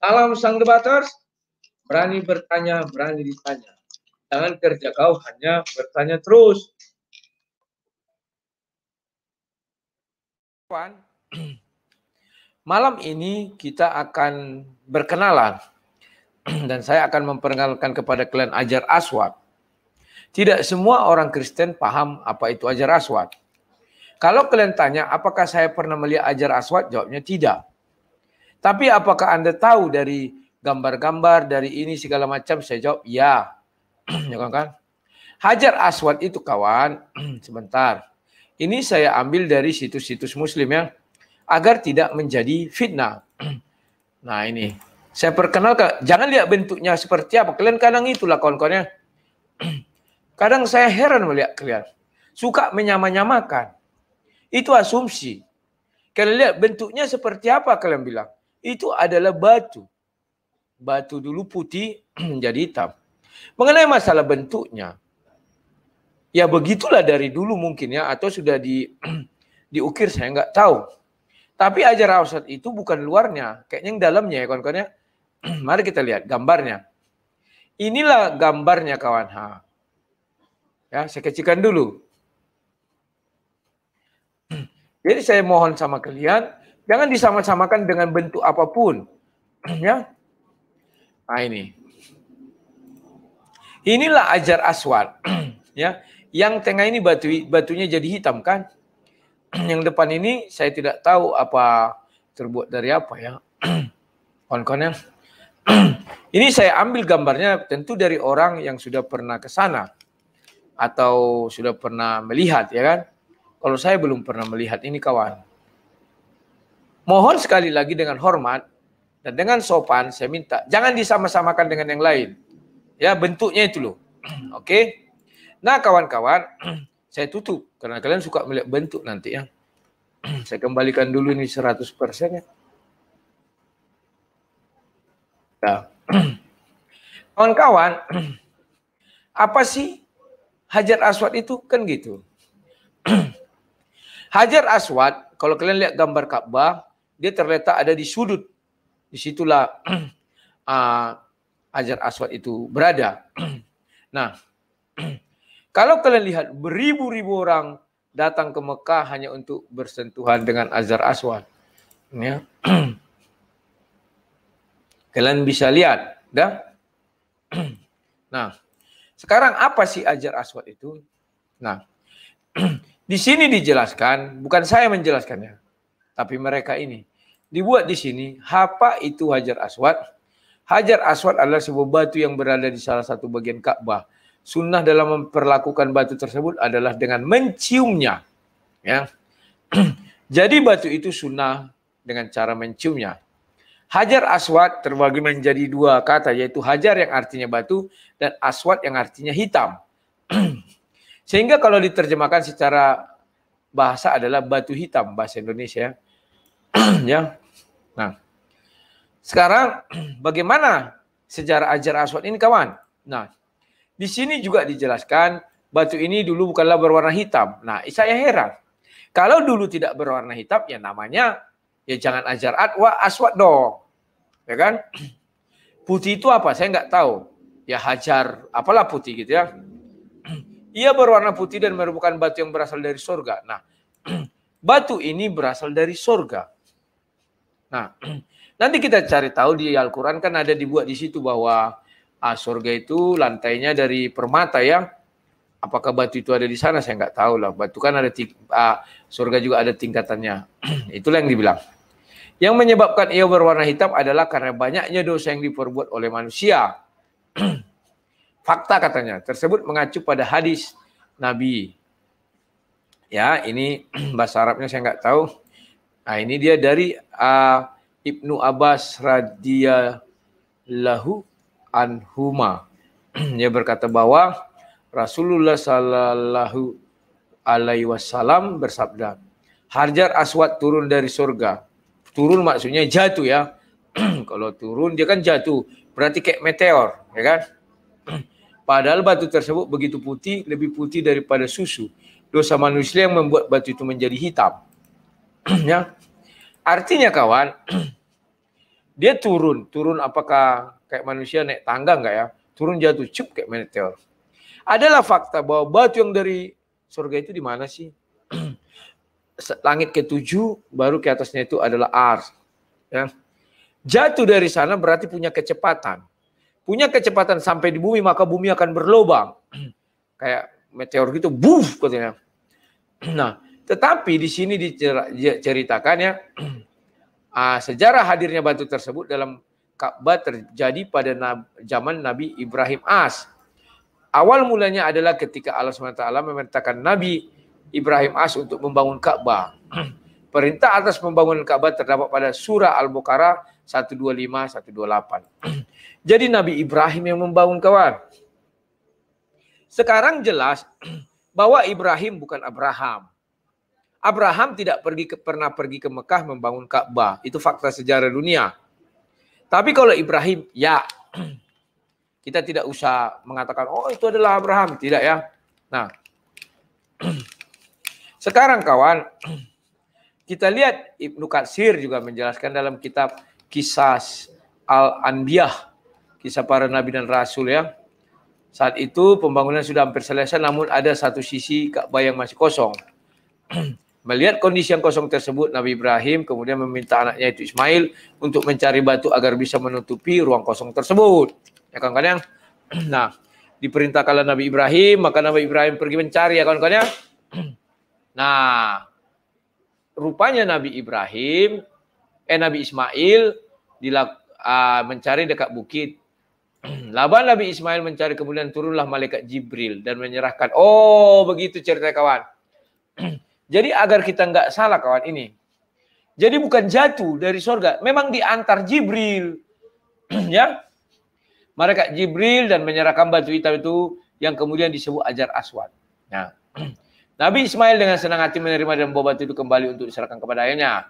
Salam sang debaters, berani bertanya, berani ditanya. Jangan kerja kau hanya bertanya terus. Malam ini kita akan berkenalan dan saya akan memperkenalkan kepada kalian Hajar Aswad. Tidak semua orang Kristen paham apa itu Hajar Aswad. Kalau kalian tanya apakah saya pernah melihat Hajar Aswad, jawabnya tidak. Tapi apakah Anda tahu dari gambar-gambar, dari ini segala macam? Saya jawab ya. Ya kan? Hajar Aswad itu kawan, sebentar. Ini saya ambil dari situs-situs muslim ya, agar tidak menjadi fitnah. Nah ini, saya perkenalkan, jangan lihat bentuknya seperti apa. Kalian kadang itulah kawan-kawannya. Kadang saya heran melihat kalian. Suka menyamakan. Itu asumsi. Kalian lihat bentuknya seperti apa kalian bilang. Itu adalah batu. Batu dulu putih menjadi hitam. Mengenai masalah bentuknya, ya begitulah dari dulu mungkin ya, atau sudah diukir saya nggak tahu. Tapi Hajar Aswad itu bukan luarnya, kayaknya yang dalamnya ya kawan-kawannya. Mari kita lihat gambarnya. Inilah gambarnya kawan. Ya, saya kecilkan dulu. Jadi saya mohon sama kalian, jangan disama-samakan dengan bentuk apapun. Ya. Nah ini. Inilah Hajar Aswad. Ya. Yang tengah ini batunya jadi hitam kan? Yang depan ini saya tidak tahu apa terbuat dari apa ya. Kawan-kawan. Ini saya ambil gambarnya tentu dari orang yang sudah pernah ke sana atau sudah pernah melihat ya kan. Kalau saya belum pernah melihat ini kawan. Mohon sekali lagi dengan hormat dan dengan sopan saya minta jangan disama-samakan dengan yang lain. Ya bentuknya itu loh. Oke. Nah kawan-kawan, saya tutup karena kalian suka melihat bentuk nanti ya. Saya kembalikan dulu ini 100% ya. Nah. Kawan-kawan, apa sih Hajar Aswad itu? Kan gitu. Hajar Aswad, kalau kalian lihat gambar Ka'bah, dia terletak ada di sudut. Disitulah Hajar Aswad itu berada. Nah, kalau kalian lihat beribu-ribu orang datang ke Mekah hanya untuk bersentuhan dengan Hajar Aswad. Ya. Kalian bisa lihat. Dah? Nah, sekarang apa sih Hajar Aswad itu? Nah, di sini dijelaskan, bukan saya menjelaskannya, tapi mereka ini. Dibuat di sini, apa itu Hajar Aswad? Hajar Aswad adalah sebuah batu yang berada di salah satu bagian Ka'bah. Sunnah dalam memperlakukan batu tersebut adalah dengan menciumnya. Ya. Jadi batu itu sunnah dengan cara menciumnya. Hajar Aswad terbagi menjadi dua kata, yaitu hajar yang artinya batu dan aswad yang artinya hitam. Sehingga kalau diterjemahkan secara bahasa adalah batu hitam bahasa Indonesia. Ya. Nah, sekarang bagaimana sejarah Hajar Aswad ini kawan? Nah, di sini juga dijelaskan batu ini dulu bukanlah berwarna hitam. Nah, saya heran. Kalau dulu tidak berwarna hitam, ya namanya ya jangan Hajar Aswad dong. Ya kan? Putih itu apa? Saya nggak tahu. Ya hajar, apalah putih gitu ya. Ia berwarna putih dan merupakan batu yang berasal dari surga. Nah, batu ini berasal dari surga. Nah, nanti kita cari tahu di Al-Quran kan ada dibuat di situ bahwa surga itu lantainya dari permata ya. Apakah batu itu ada di sana? Saya nggak tahu lah. Batu kan ada surga juga ada tingkatannya. Itulah yang dibilang. Yang menyebabkan ia berwarna hitam adalah karena banyaknya dosa yang diperbuat oleh manusia. Fakta katanya tersebut mengacu pada hadis Nabi. Ya, ini bahasa Arabnya saya nggak tahu. Nah, ini dia dari Ibnu Abbas radhiyallahu anhuma. Dia berkata bahwa Rasulullah sallallahu alaihi wasallam bersabda, Hajar Aswad turun dari surga. Turun maksudnya jatuh ya. Kalau turun dia kan jatuh, berarti kayak meteor, ya kan? Padahal batu tersebut begitu putih, lebih putih daripada susu. Dosa manusia yang membuat batu itu menjadi hitam. Ya. Artinya kawan, Dia turun apakah kayak manusia naik tangga enggak ya? Turun jatuh cup kayak meteor. Adalah fakta bahwa batu yang dari surga itu di mana sih? Langit ke-7 baru ke atasnya itu adalah ars. Ya. Jatuh dari sana berarti punya kecepatan. Punya kecepatan sampai di bumi maka bumi akan berlobang. Kayak meteor gitu, buff katanya. Nah, tetapi di sini diceritakan ya sejarah hadirnya batu tersebut dalam Ka'bah terjadi pada zaman Nabi Ibrahim As. Awal mulanya adalah ketika Allah SWT memerintahkan Nabi Ibrahim As untuk membangun Ka'bah. Perintah atas pembangunan Ka'bah terdapat pada surah Al-Baqarah 125, 128. Jadi Nabi Ibrahim yang membangun, kawan. Sekarang jelas bahwa Ibrahim bukan Abraham. Abraham tidak pernah pergi ke Mekah membangun Ka'bah. Itu fakta sejarah dunia. Tapi kalau Ibrahim, ya. Kita tidak usah mengatakan, oh itu adalah Abraham. Tidak ya. Nah, sekarang kawan, kita lihat Ibnu Katsir juga menjelaskan dalam kitab Kisah Al-Anbiyah. Kisah para Nabi dan Rasul ya. Saat itu pembangunan sudah hampir selesai, namun ada satu sisi Ka'bah yang masih kosong. Melihat kondisi yang kosong tersebut, Nabi Ibrahim kemudian meminta anaknya itu Ismail untuk mencari batu agar bisa menutupi ruang kosong tersebut. Ya kawan-kawan. Nah, diperintahkanlah Nabi Ibrahim, maka Nabi Ibrahim pergi mencari ya kawan-kawan. Nah, rupanya Nabi Ismail mencari dekat bukit. Laban Nabi Ismail mencari, kemudian turunlah malaikat Jibril dan menyerahkan. Oh, begitu cerita kawan. Jadi agar kita nggak salah kawan ini. Jadi bukan jatuh dari surga, memang diantar Jibril. Ya. Malaikat Jibril dan menyerahkan batu hitam itu yang kemudian disebut Hajar Aswad. Nah, Nabi Ismail dengan senang hati menerima dan membawa batu itu kembali untuk diserahkan kepada ayahnya.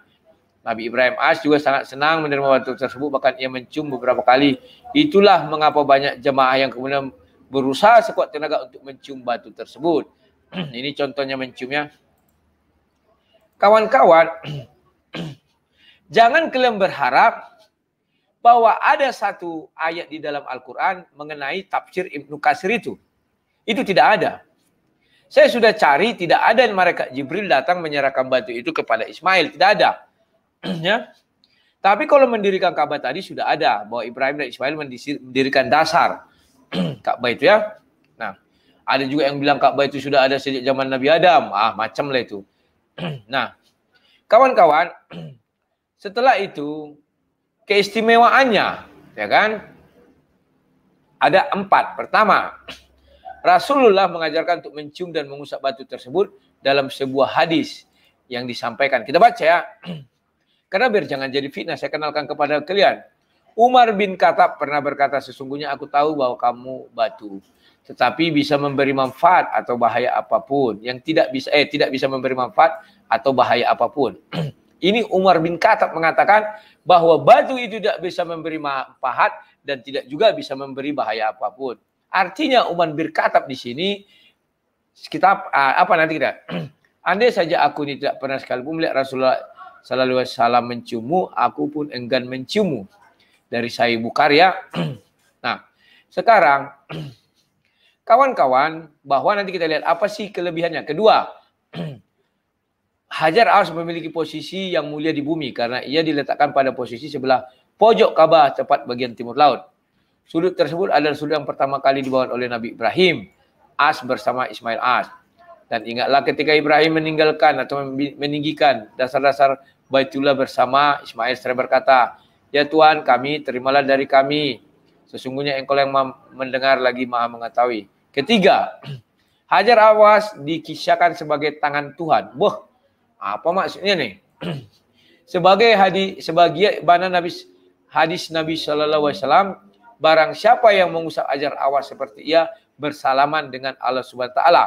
Nabi Ibrahim As juga sangat senang menerima batu tersebut, bahkan ia mencium beberapa kali. Itulah mengapa banyak jemaah yang kemudian berusaha sekuat tenaga untuk mencium batu tersebut. Ini contohnya menciumnya. Kawan-kawan, jangan kalian berharap bahwa ada satu ayat di dalam Al-Quran mengenai tafsir Ibnu Katsir itu. Itu tidak ada. Saya sudah cari, tidak ada malaikat Jibril datang menyerahkan batu itu kepada Ismail. Tidak ada. Ya. Tapi kalau mendirikan Ka'bah tadi sudah ada. Bahwa Ibrahim dan Ismail mendirikan dasar Ka'bah itu ya. Nah, ada juga yang bilang Ka'bah itu sudah ada sejak zaman Nabi Adam. Macam lah itu. Nah, kawan-kawan, setelah itu keistimewaannya, ya kan? Ada 4. Pertama, Rasulullah mengajarkan untuk mencium dan mengusap batu tersebut dalam sebuah hadis yang disampaikan. Kita baca ya. Karena biar jangan jadi fitnah, saya kenalkan kepada kalian. Umar bin Khattab pernah berkata, sesungguhnya aku tahu bahwa kamu batu, tetapi bisa memberi manfaat atau bahaya apapun. Yang tidak bisa memberi manfaat atau bahaya apapun. Ini Umar bin Khattab mengatakan bahwa batu itu tidak bisa memberi manfaat dan tidak juga bisa memberi bahaya apapun. Artinya Umar bin Khattab di sini kita nanti kita. Andai saja aku ini tidak pernah sekalipun melihat Rasulullah Sallallahu Alaihi Wasallam menciummu, aku pun enggan menciummu. Dari Sahih Bukhari ya. Nah, sekarang kawan-kawan, bahwa nanti kita lihat apa sih kelebihannya. Kedua, Hajar Aswad memiliki posisi yang mulia di bumi karena ia diletakkan pada posisi sebelah pojok Ka'bah tepat bagian timur laut. Sudut tersebut adalah sudut yang pertama kali dibangun oleh Nabi Ibrahim As bersama Ismail As. Dan ingatlah ketika Ibrahim meninggalkan atau meninggikan dasar-dasar Baitullah bersama Ismail, seraya berkata, ya Tuhan kami, terimalah dari kami. Sesungguhnya engkau yang mendengar lagi maha mengetahui. Ketiga, Hajar Aswad dikisahkan sebagai tangan Tuhan. Wah, apa maksudnya nih? Sebagai hadis Nabi Sallallahu Alaihi Wasallam, barang siapa yang mengusap Hajar Aswad seperti ia bersalaman dengan Allah Subhanahu Wa Taala.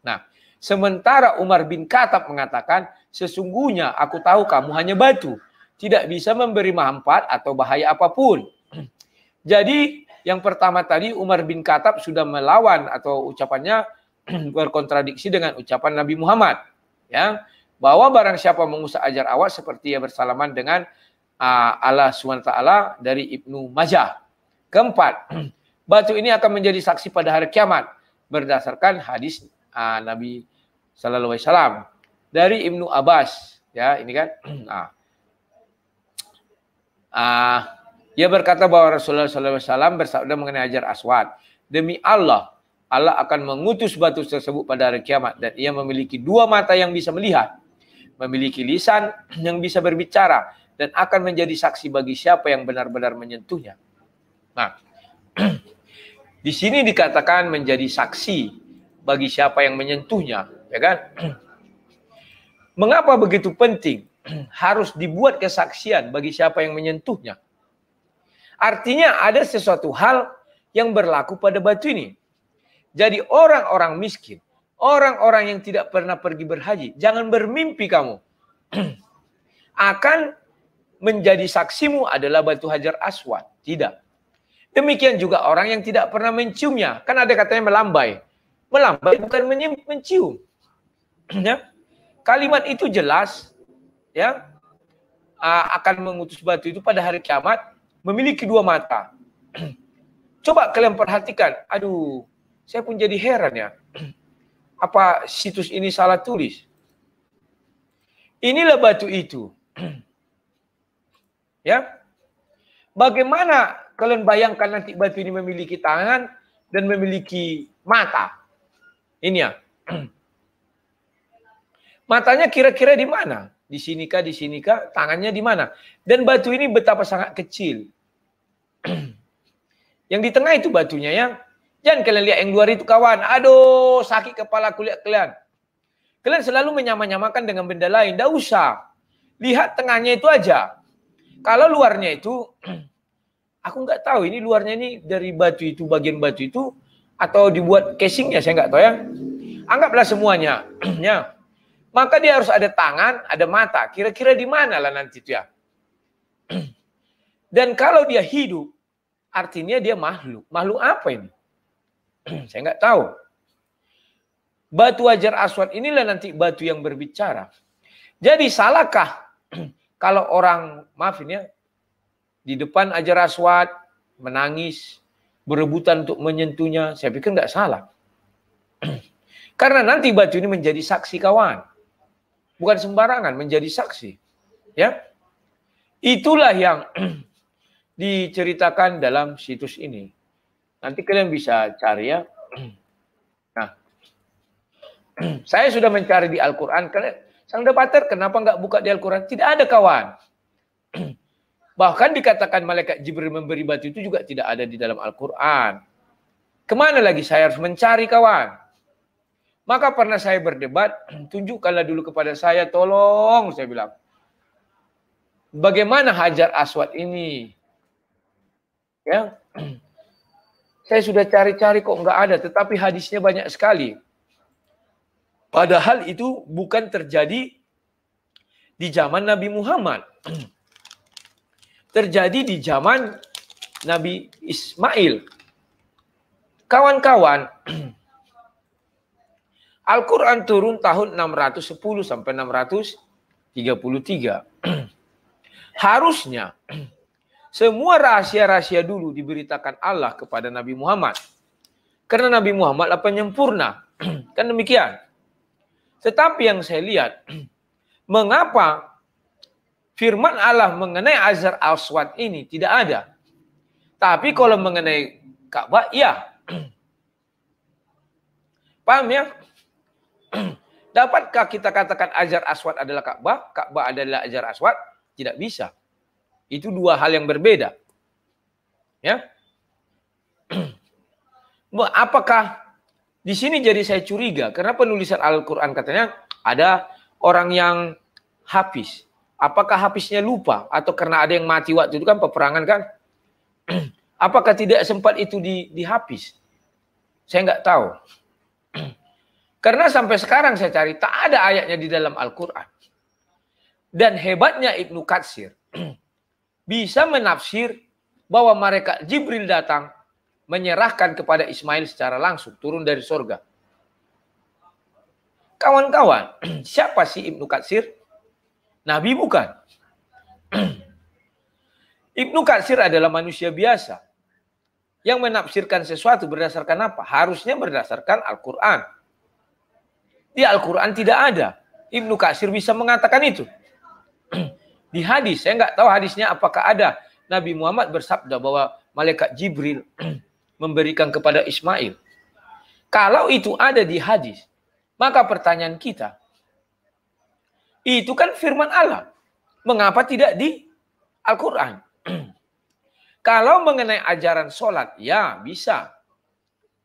Nah, sementara Umar bin Khattab mengatakan, sesungguhnya aku tahu kamu hanya batu, tidak bisa memberi manfaat atau bahaya apapun. Jadi yang pertama tadi Umar bin Khattab sudah melawan atau ucapannya berkontradiksi dengan ucapan Nabi Muhammad, ya, bahwa barang siapa mengusap Hajar Aswad seperti ia bersalaman dengan Allah SWT dari Ibnu Majah. Keempat, batu ini akan menjadi saksi pada hari kiamat berdasarkan hadis Nabi Sallallahu Alaihi Wasallam dari Ibnu Abbas. Ya, ini kan. Ia berkata bahwa Rasulullah Sallallahu Alaihi Wasallam bersabda mengenai Hajar Aswad, demi Allah, Allah akan mengutus batu tersebut pada hari kiamat dan ia memiliki dua mata yang bisa melihat, memiliki lisan yang bisa berbicara dan akan menjadi saksi bagi siapa yang benar-benar menyentuhnya. Nah, di sini dikatakan menjadi saksi bagi siapa yang menyentuhnya, ya kan? Mengapa begitu penting harus dibuat kesaksian bagi siapa yang menyentuhnya? Artinya ada sesuatu hal yang berlaku pada batu ini. Jadi orang-orang miskin, orang-orang yang tidak pernah pergi berhaji, jangan bermimpi kamu akan menjadi saksimu adalah batu Hajar Aswad. Tidak. Demikian juga orang yang tidak pernah menciumnya. Kan ada katanya melambai. Melambai bukan mencium. Ya. Kalimat itu jelas, ya, akan mengutus batu itu pada hari kiamat memiliki dua mata. Coba kalian perhatikan. Aduh, saya pun jadi heran ya. Apa situs ini salah tulis? Inilah batu itu. Ya. Bagaimana kalian bayangkan nanti batu ini memiliki tangan dan memiliki mata? Ini ya. Matanya kira-kira di mana? Di sinikah, di sinikah, tangannya di mana? Dan batu ini betapa sangat kecil. Yang di tengah itu batunya ya. Jangan kalian lihat yang luar itu kawan. Aduh, sakit kepala kulit kalian. Kalian selalu menyamakan dengan benda lain. Tidak usah. Lihat tengahnya itu aja. Kalau luarnya itu, aku nggak tahu ini luarnya ini dari batu itu, bagian batu itu, atau dibuat casingnya, saya nggak tahu ya. Anggaplah semuanya. Ya. Maka dia harus ada tangan, ada mata. Kira-kira di mana lah nanti itu ya. Dan kalau dia hidup, artinya dia makhluk. Makhluk apa ini? Saya nggak tahu. Batu Hajar Aswad inilah nanti batu yang berbicara. Jadi salahkah kalau orang, maafin ya, di depan Hajar Aswad menangis, berebutan untuk menyentuhnya, saya pikir nggak salah. Karena nanti batu ini menjadi saksi kawan. Bukan sembarangan, menjadi saksi. Ya, itulah yang diceritakan dalam situs ini. Nanti kalian bisa cari ya. Nah, saya sudah mencari di Al-Quran. Sang debater, kenapa nggak buka di Al-Quran? Tidak ada kawan. Bahkan dikatakan malaikat Jibril memberi batu itu juga tidak ada di dalam Al-Quran. Kemana lagi saya harus mencari kawan? Maka pernah saya berdebat, tunjukkanlah dulu kepada saya, tolong, saya bilang. Bagaimana Hajar Aswad ini? Ya, saya sudah cari-cari kok nggak ada, tetapi hadisnya banyak sekali. Padahal itu bukan terjadi di zaman Nabi Muhammad. Terjadi di zaman Nabi Ismail. Kawan-kawan, Al-Quran turun tahun 610 sampai 633. Harusnya semua rahasia-rahasia dulu diberitakan Allah kepada Nabi Muhammad. Karena Nabi Muhammad adalah penyempurna. Kan demikian. Tetapi yang saya lihat, mengapa firman Allah mengenai Hajar Aswad ini tidak ada. Tapi kalau mengenai Ka'bah, iya. Paham ya? Dapatkah kita katakan Hajar Aswad adalah Ka'bah? Ka'bah adalah Hajar Aswad? Tidak bisa. Itu dua hal yang berbeda. Ya. Apakah di sini jadi saya curiga karena penulisan Al-Qur'an katanya ada orang yang hafiz. Apakah hafiznya lupa atau karena ada yang mati waktu itu kan peperangan kan? Apakah tidak sempat itu dihafis? Saya nggak tahu. Karena sampai sekarang saya cari tak ada ayatnya di dalam Al-Qur'an. Dan hebatnya Ibnu Katsir bisa menafsir bahwa malaikat Jibril datang menyerahkan kepada Ismail secara langsung turun dari surga. Kawan-kawan, siapa sih Ibnu Katsir? Nabi bukan. Ibnu Katsir adalah manusia biasa yang menafsirkan sesuatu berdasarkan apa? Harusnya berdasarkan Al-Quran. Di Al-Quran tidak ada. Ibnu Katsir bisa mengatakan itu. Di hadis, saya nggak tahu hadisnya apakah ada. Nabi Muhammad bersabda bahwa malaikat Jibril memberikan kepada Ismail. Kalau itu ada di hadis, maka pertanyaan kita, itu kan firman Allah. Mengapa tidak di Al-Quran? Kalau mengenai ajaran sholat, ya bisa.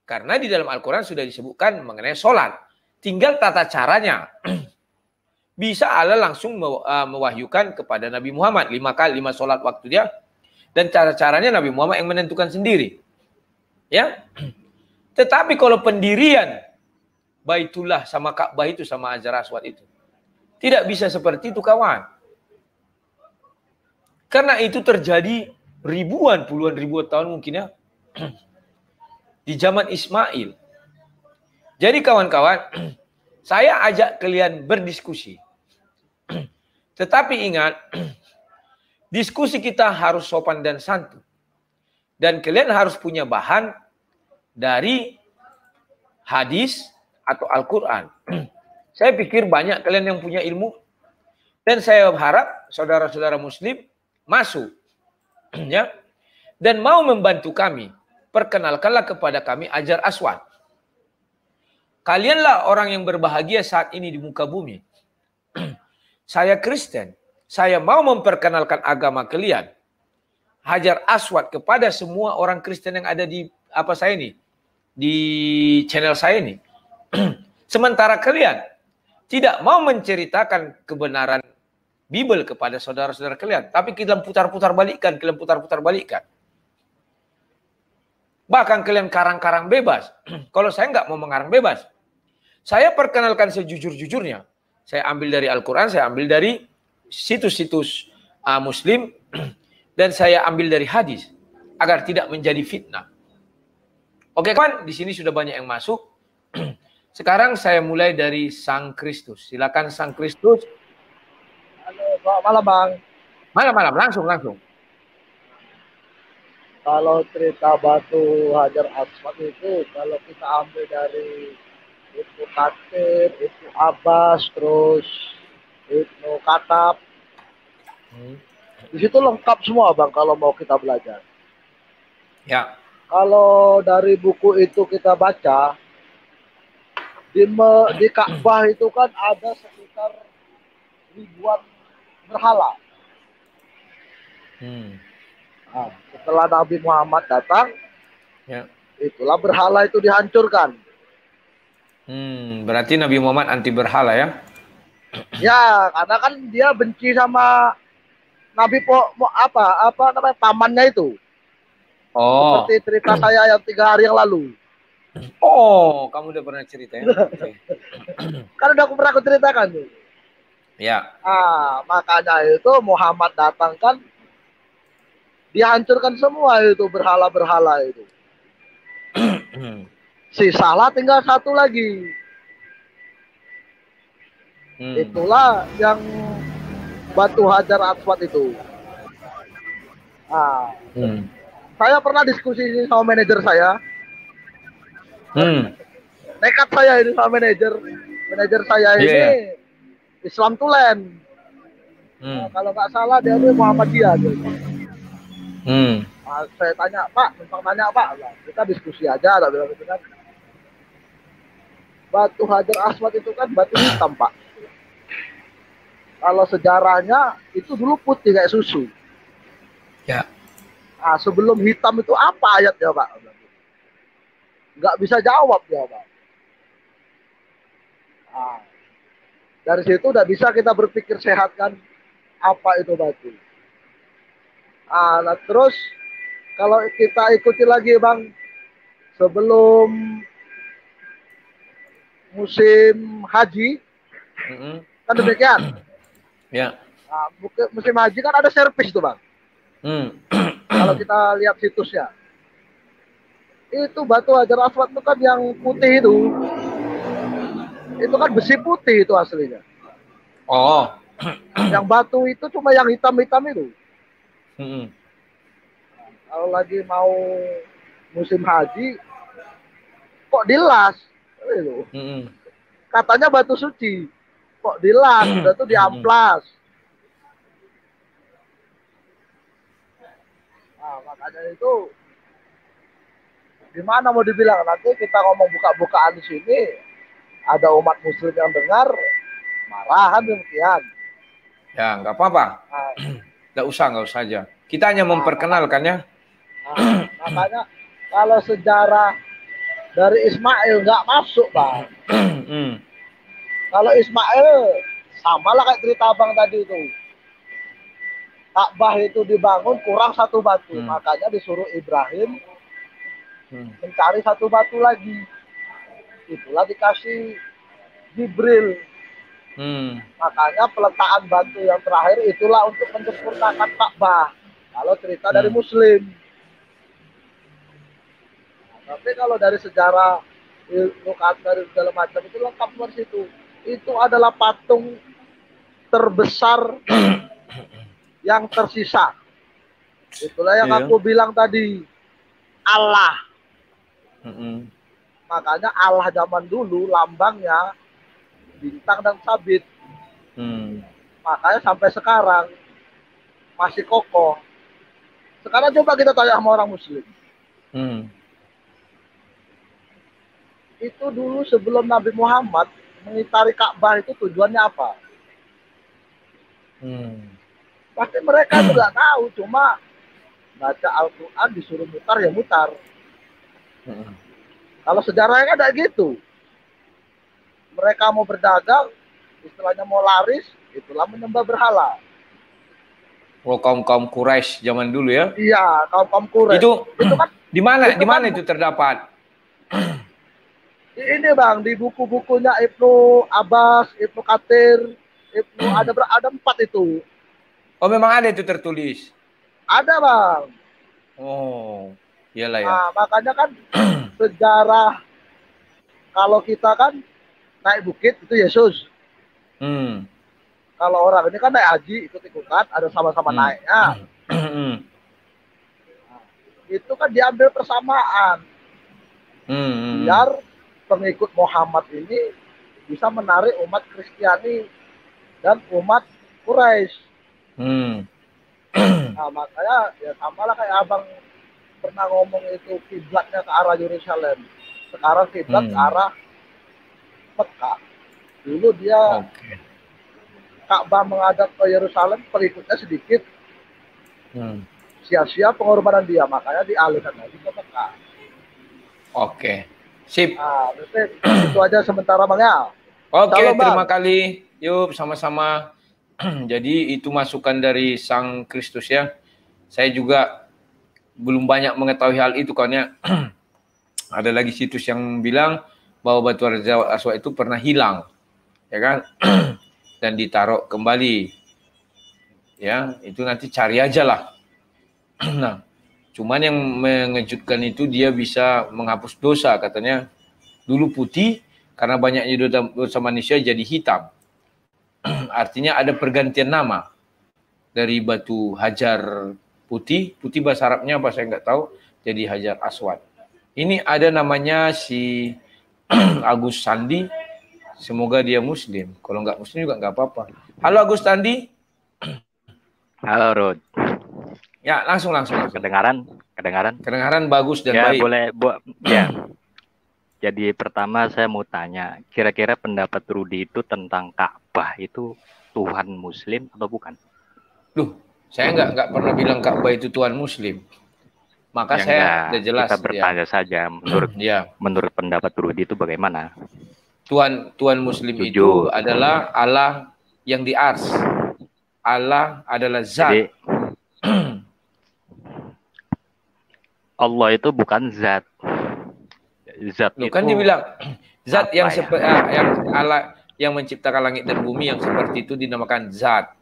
Karena di dalam Al-Quran sudah disebutkan mengenai sholat. Tinggal tata caranya. Bisa Allah langsung mewahyukan kepada Nabi Muhammad 5 kali 5 sholat waktu dia. Dan cara-caranya Nabi Muhammad yang menentukan sendiri. Ya. Tetapi kalau pendirian Baitullah sama Ka'bah itu sama Hajar Aswad itu. Tidak bisa seperti itu kawan. Karena itu terjadi ribuan, puluhan ribuan tahun mungkin ya. Di zaman Ismail. Jadi kawan-kawan, saya ajak kalian berdiskusi. Tetapi ingat, diskusi kita harus sopan dan santun. Dan kalian harus punya bahan dari hadis atau Al-Quran. Saya pikir banyak kalian yang punya ilmu. Dan saya harap saudara-saudara muslim masuk. Ya, dan mau membantu kami. Perkenalkanlah kepada kami Hajar Aswad. Kalianlah orang yang berbahagia saat ini di muka bumi. Saya Kristen. Saya mau memperkenalkan agama kalian. Hajar Aswad kepada semua orang Kristen yang ada di saya ini, di channel saya ini. Sementara kalian tidak mau menceritakan kebenaran Bible kepada saudara-saudara kalian, tapi kalian putar-putar balikkan, Bahkan kalian karang-karang bebas. Kalau saya nggak mau mengarang bebas. Saya perkenalkan sejujur-jujurnya. Saya ambil dari Al-Quran, saya ambil dari situs-situs Muslim, dan saya ambil dari hadis agar tidak menjadi fitnah. Oke kawan, di sini sudah banyak yang masuk. Sekarang saya mulai dari Sang Kristus. Silakan Sang Kristus. Halo, selamat malam Bang. Malam, langsung. Kalau cerita batu Hajar Aswad itu, kalau kita ambil dari Ibnu Katsir, Ibnu Abbas, terus Ibnu Katab, di situ lengkap semua Bang kalau mau kita belajar. Ya. Kalau dari buku itu kita baca, di Ka'bah itu kan ada sekitar ribuan berhala. Nah, setelah Nabi Muhammad datang, ya, itulah berhala itu dihancurkan. Berarti Nabi Muhammad anti berhala ya? Ya, karena kan dia benci sama Nabi namanya pamannya itu. Oh. Seperti cerita saya yang 3 hari yang lalu. Oh, kamu udah pernah cerita ya? Okay. Kan udah pernah aku ceritakan tuh. Ya. Makanya itu Muhammad datang kan dihancurkan semua itu berhala-berhala itu. Sisalah tinggal satu lagi. Itulah yang batu Hajar Aswad itu. Saya pernah diskusi sama manajer saya. Nekat saya ini sama manajer saya ini Islam Tulen. Kalau nggak salah dia ini Muhammadiyah. Saya tanya Pak, kita diskusi aja, ada bilang gitu kan. Batu Hajar Aswad itu kan batu hitam Pak. Kalau sejarahnya itu dulu putih kayak susu. Ya. Sebelum hitam itu apa ayatnya Pak? Nggak bisa jawab dia Pak. Dari situ udah bisa kita berpikir sehat kan, apa itu batu. Nah, terus kalau kita ikuti lagi Bang, sebelum musim haji, kan demikian. Ya. Musim haji kan ada servis tuh Bang. Kalau kita lihat situsnya, itu batu Hajar Aswad itu kan yang putih itu kan besi putih itu aslinya. Oh. Yang batu itu cuma yang hitam-hitam itu. Kalau lagi mau musim haji, kok dilas? Gitu. Mm-mm. Katanya batu suci, kok dilas? Udah tuh Mm-mm. diamplas. Nah, makanya itu gimana mau dibilang, nanti kita ngomong buka-bukaan di sini, ada umat muslim yang dengar, marah kan demikian. Ya, nggak apa-apa. Nah, Nggak usah aja. Kita hanya nah, memperkenalkan ya. makanya kalau sejarah dari Ismail nggak masuk, Bang. Hmm. Kalau Ismail sama lah kayak cerita abang tadi itu. Ka'bah itu dibangun kurang satu batu, Hmm. makanya disuruh Ibrahim Hmm. mencari satu batu lagi. Itulah dikasih Jibril. Hmm. Makanya peletakan batu yang terakhir itulah untuk menyempurnakan Ka'bah. Kalau cerita dari Hmm. Muslim. Tapi kalau dari sejarah ilmu dari segala macam itu lengkap luar situ. Itu adalah patung terbesar yang tersisa. Itulah yang Iya. aku bilang tadi, Allah. Hmm. Makanya Allah zaman dulu lambangnya bintang dan sabit. Hmm. Makanya sampai sekarang masih kokoh. Sekarang coba kita tanya sama orang Muslim. Hmm. Itu dulu sebelum Nabi Muhammad mengitari Ka'bah itu tujuannya apa? Hmm. Pasti mereka itu nggak tahu, cuma baca Al-Quran disuruh mutar ya mutar. Hmm. Kalau sejarahnya kan ada gitu. Mereka mau berdagang, istilahnya mau laris, itulah menyembah berhala. Oh, kaum Quraisy zaman dulu ya. Iya, kaum Quraisy. Itu Itu kan di mana? itu Di kan mana itu terdapat? ini Bang, di buku-bukunya Ibnu Abbas, Ibnu Katsir, ada 4 itu. Oh, memang ada itu tertulis. Ada Bang. Oh, iyalah ya. Nah, makanya kan sejarah kalau kita kan naik bukit itu Yesus. Hmm. Kalau orang ini kan naik haji ikut-ikutan, ada sama-sama Hmm. naiknya. Hmm. Nah, itu kan diambil persamaan. Hmm. Biar pengikut Muhammad ini bisa menarik umat Kristiani dan umat Quraisy. Hmm. Nah, makanya ya sama lah kayak abang pernah ngomong itu kiblatnya ke arah Yerusalem. Sekarang kiblat ke Hmm. arah Mekah. Dulu dia Oke. Ka'bah menghadap ke Yerusalem, pengikutnya sedikit, Hmm. sia-sia pengorbanan dia, makanya dialihkan lagi ke Mekah. Oke. Sip. Nah, berarti itu aja sementara Bang ya. Oke, Shalom Bang. terima kali. Yuk, sama-sama. Jadi itu masukan dari Sang Kristus ya. Saya juga belum banyak mengetahui hal itu karena ada lagi situs yang bilang bahwa batu Hajar Aswad itu pernah hilang, ya kan? Dan ditaruh kembali. Ya, itu nanti cari aja lah. Nah, cuman yang mengejutkan itu dia bisa menghapus dosa katanya. Dulu putih karena banyaknya dosa manusia jadi hitam. Artinya ada pergantian nama dari batu Hajar putih bahasa Arabnya apa saya nggak tahu, jadi Hajar Aswad. Ini ada namanya si Agus Sandi, semoga dia Muslim. Kalau nggak Muslim juga nggak apa-apa. Halo Agus Sandi. Halo Rod. Ya langsung. Kedengaran? Kedengaran bagus dan ya, baik. Boleh, ya. Jadi pertama saya mau tanya, kira-kira pendapat Rudi itu tentang Ka'bah itu Tuhan Muslim atau bukan? Loh, saya nggak pernah bilang Ka'bah itu Tuhan Muslim. Maka Ya saya enggak, udah jelas. kita bertanya saja menurut pendapat Rudi itu bagaimana? Tuhan Muslim Jujur. itu adalah Allah yang di ars. Allah adalah zat. Jadi Allah itu bukan zat. Zat Loh, itu kan dibilang zat yang yang Allah yang menciptakan langit dan bumi yang seperti itu dinamakan zat.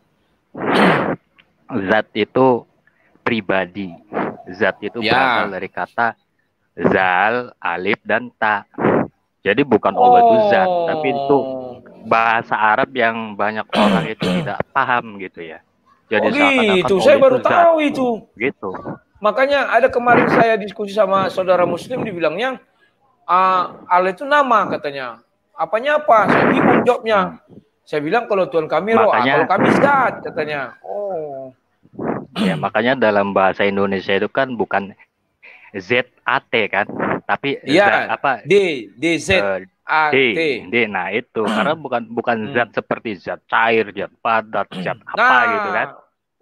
Zat itu pribadi. Zat itu berasal dari kata zal, alif, dan ta. Jadi bukan Allah itu zat, tapi itu bahasa Arab yang banyak orang itu tidak paham gitu ya. Jadi gitu, saya baru tahu itu. Gitu. Makanya ada kemarin saya diskusi sama saudara Muslim, dibilangnya Allah itu nama katanya. Apanya apa? Saya bingung jawabnya. Saya bilang kalau Tuhan kami roh, kalau kami zat katanya. Oh. Ya makanya dalam bahasa Indonesia itu kan bukan ZAT kan, tapi ya, apa? DZAT. Nah itu karena bukan zat seperti zat cair, zat padat, zat apa gitu kan.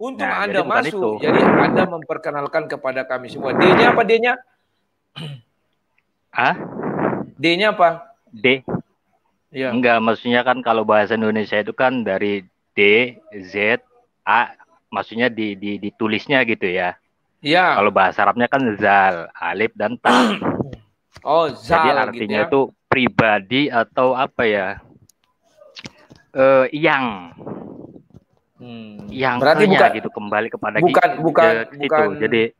Untung Anda masuk, jadi Anda memperkenalkan kepada kami semua. D-nya apa D-nya? D-nya apa? D. Ya. Enggak, maksudnya kan kalau bahasa Indonesia itu kan dari D, Z, A, maksudnya ditulisnya gitu ya. Iya. Kalau bahasa Arabnya kan zal, alif dan ta. Oh, zal. Jadi artinya gitu ya? Itu pribadi atau apa ya? Yang berarti bukan gitu kembali kepada bukan jadi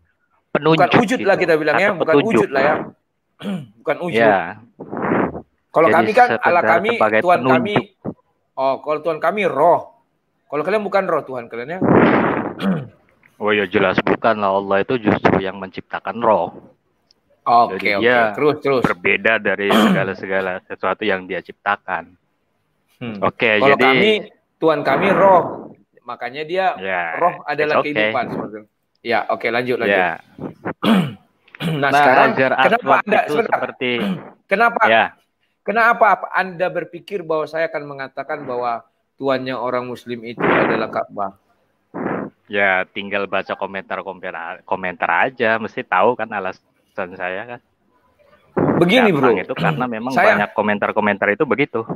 penunjuk. Bukan wujud gitu. Lah kita bilangnya, bukan wujud lah ya. Bukan wujud. Ya. Kalau kami kan Allah kami, Tuhan penunjuk. Kami. Oh, kalau Tuhan kami roh. Kalau kalian bukan roh Tuhan kalian ya. Oh ya jelas bukan lah, Allah itu justru yang menciptakan roh. Oke. Terus. Berbeda dari segala sesuatu yang Dia ciptakan. Oke, kalau jadi kami Tuhan kami roh. Makanya Dia roh adalah kehidupan. Ya, oke, lanjut. Ya. Nah, sekarang kenapa Anda kenapa Anda berpikir bahwa saya akan mengatakan bahwa tuannya orang Muslim itu adalah Ka'bah? Ya, tinggal baca komentar aja, mesti tahu kan alasan saya kan. Begini, Bro. Itu karena memang banyak komentar-komentar itu begitu.